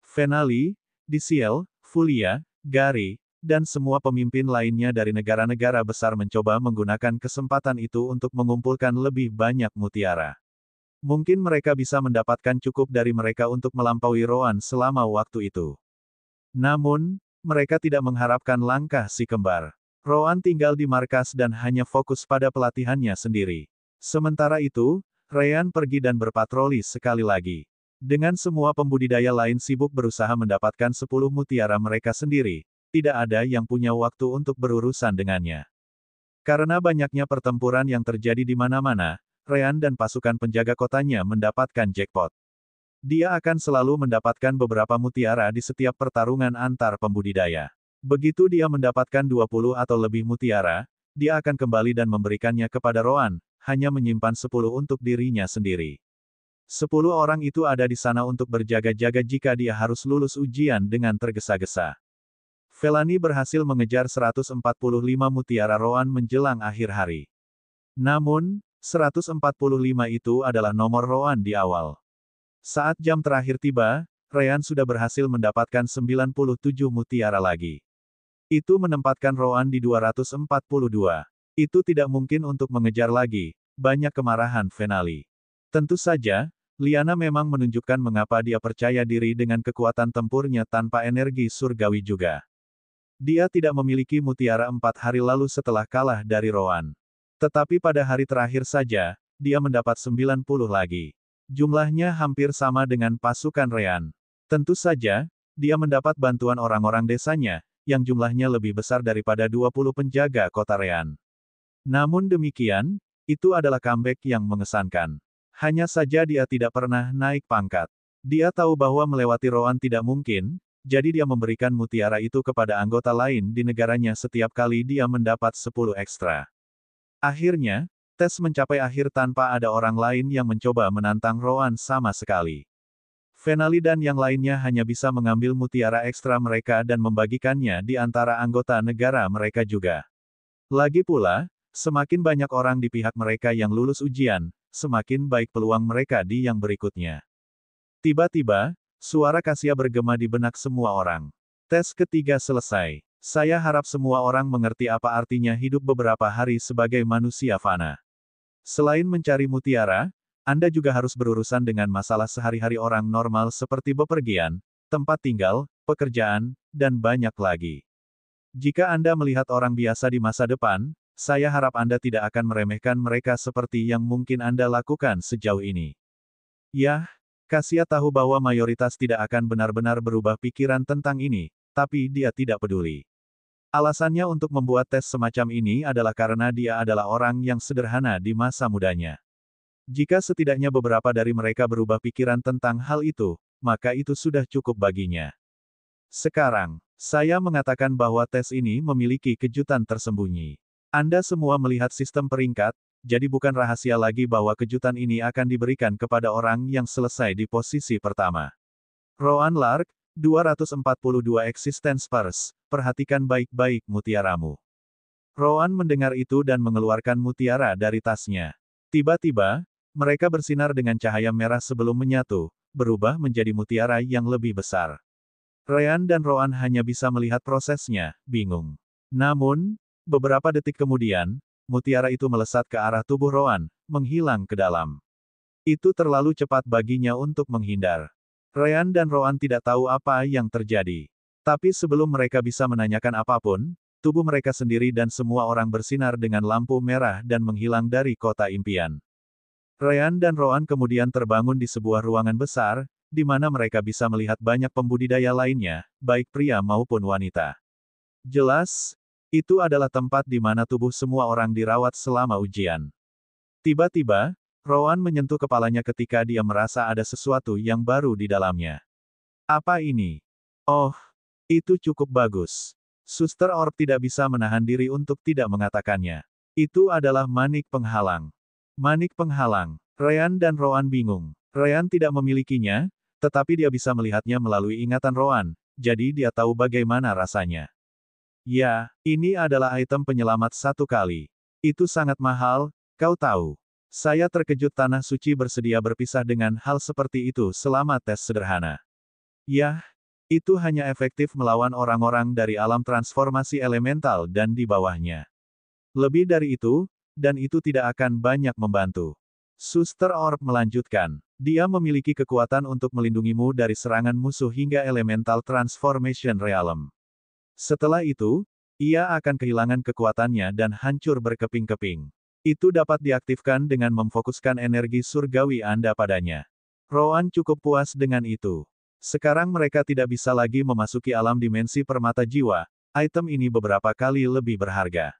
Venali, Disiel, Fulia, Gary, dan semua pemimpin lainnya dari negara-negara besar mencoba menggunakan kesempatan itu untuk mengumpulkan lebih banyak mutiara. Mungkin mereka bisa mendapatkan cukup dari mereka untuk melampaui Roan selama waktu itu. Namun, mereka tidak mengharapkan langkah si kembar. Roan tinggal di markas dan hanya fokus pada pelatihannya sendiri. Sementara itu, Ryan pergi dan berpatroli sekali lagi. Dengan semua pembudidaya lain sibuk berusaha mendapatkan 10 mutiara mereka sendiri, tidak ada yang punya waktu untuk berurusan dengannya. Karena banyaknya pertempuran yang terjadi di mana-mana, Ryan dan pasukan penjaga kotanya mendapatkan jackpot. Dia akan selalu mendapatkan beberapa mutiara di setiap pertarungan antar pembudidaya. Begitu dia mendapatkan 20 atau lebih mutiara, dia akan kembali dan memberikannya kepada Roan, hanya menyimpan 10 untuk dirinya sendiri. 10 orang itu ada di sana untuk berjaga-jaga jika dia harus lulus ujian dengan tergesa-gesa. Felani berhasil mengejar 145 mutiara Roan menjelang akhir hari. Namun, 145 itu adalah nomor Roan di awal. Saat jam terakhir tiba, Ryan sudah berhasil mendapatkan 97 mutiara lagi. Itu menempatkan Roan di 242. Itu tidak mungkin untuk mengejar lagi, banyak kemarahan Venali. Tentu saja, Liana memang menunjukkan mengapa dia percaya diri dengan kekuatan tempurnya tanpa energi surgawi juga. Dia tidak memiliki mutiara 4 hari lalu setelah kalah dari Roan. Tetapi pada hari terakhir saja, dia mendapat 90 lagi. Jumlahnya hampir sama dengan pasukan Ryan. Tentu saja, dia mendapat bantuan orang-orang desanya, yang jumlahnya lebih besar daripada 20 penjaga kota Ryan. Namun demikian, itu adalah comeback yang mengesankan. Hanya saja dia tidak pernah naik pangkat. Dia tahu bahwa melewati Roan tidak mungkin, jadi dia memberikan mutiara itu kepada anggota lain di negaranya setiap kali dia mendapat 10 ekstra. Akhirnya, tes mencapai akhir tanpa ada orang lain yang mencoba menantang Roan sama sekali. Venali dan yang lainnya hanya bisa mengambil mutiara ekstra mereka dan membagikannya di antara anggota negara mereka juga. Lagi pula, semakin banyak orang di pihak mereka yang lulus ujian, semakin baik peluang mereka di yang berikutnya. Tiba-tiba, suara Kasia bergema di benak semua orang. Tes ketiga selesai. Saya harap semua orang mengerti apa artinya hidup beberapa hari sebagai manusia fana. Selain mencari mutiara, Anda juga harus berurusan dengan masalah sehari-hari orang normal seperti bepergian, tempat tinggal, pekerjaan, dan banyak lagi. Jika Anda melihat orang biasa di masa depan, saya harap Anda tidak akan meremehkan mereka seperti yang mungkin Anda lakukan sejauh ini. Yah, Kasia tahu bahwa mayoritas tidak akan benar-benar berubah pikiran tentang ini, tapi dia tidak peduli. Alasannya untuk membuat tes semacam ini adalah karena dia adalah orang yang sederhana di masa mudanya. Jika setidaknya beberapa dari mereka berubah pikiran tentang hal itu, maka itu sudah cukup baginya. Sekarang, saya mengatakan bahwa tes ini memiliki kejutan tersembunyi. Anda semua melihat sistem peringkat, jadi bukan rahasia lagi bahwa kejutan ini akan diberikan kepada orang yang selesai di posisi pertama. Roan Lark, 242 Existence Purse, perhatikan baik-baik mutiaramu. Roan mendengar itu dan mengeluarkan mutiara dari tasnya. Tiba-tiba, mereka bersinar dengan cahaya merah sebelum menyatu, berubah menjadi mutiara yang lebih besar. Ryan dan Roan hanya bisa melihat prosesnya, bingung. Namun, beberapa detik kemudian, mutiara itu melesat ke arah tubuh Roan, menghilang ke dalam. Itu terlalu cepat baginya untuk menghindar. Ryan dan Roan tidak tahu apa yang terjadi. Tapi sebelum mereka bisa menanyakan apapun, tubuh mereka sendiri dan semua orang bersinar dengan lampu merah dan menghilang dari kota impian. Ryan dan Roan kemudian terbangun di sebuah ruangan besar, di mana mereka bisa melihat banyak pembudidaya lainnya, baik pria maupun wanita. Jelas, itu adalah tempat di mana tubuh semua orang dirawat selama ujian. Tiba-tiba, Roan menyentuh kepalanya ketika dia merasa ada sesuatu yang baru di dalamnya. Apa ini? Oh, itu cukup bagus. Suster Orb tidak bisa menahan diri untuk tidak mengatakannya. Itu adalah manik penghalang. Manik penghalang. Ryan dan Roan bingung. Ryan tidak memilikinya, tetapi dia bisa melihatnya melalui ingatan Roan, jadi dia tahu bagaimana rasanya. Ya, ini adalah item penyelamat satu kali. Itu sangat mahal, kau tahu. Saya terkejut tanah suci bersedia berpisah dengan hal seperti itu selama tes sederhana. Yah, itu hanya efektif melawan orang-orang dari alam transformasi elemental dan di bawahnya. Lebih dari itu, dan itu tidak akan banyak membantu. Suster Orb melanjutkan. Dia memiliki kekuatan untuk melindungimu dari serangan musuh hingga elemental transformation realm. Setelah itu, ia akan kehilangan kekuatannya dan hancur berkeping-keping. Itu dapat diaktifkan dengan memfokuskan energi surgawi Anda padanya. Roan cukup puas dengan itu. Sekarang mereka tidak bisa lagi memasuki alam dimensi permata jiwa, item ini beberapa kali lebih berharga.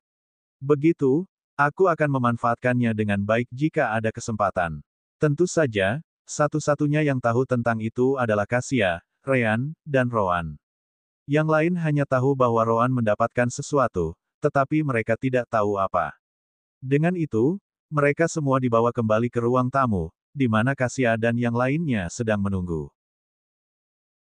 Begitu, aku akan memanfaatkannya dengan baik jika ada kesempatan. Tentu saja, satu-satunya yang tahu tentang itu adalah Kasia, Ryan, dan Roan. Yang lain hanya tahu bahwa Roan mendapatkan sesuatu, tetapi mereka tidak tahu apa. Dengan itu, mereka semua dibawa kembali ke ruang tamu, di mana Kasia dan yang lainnya sedang menunggu.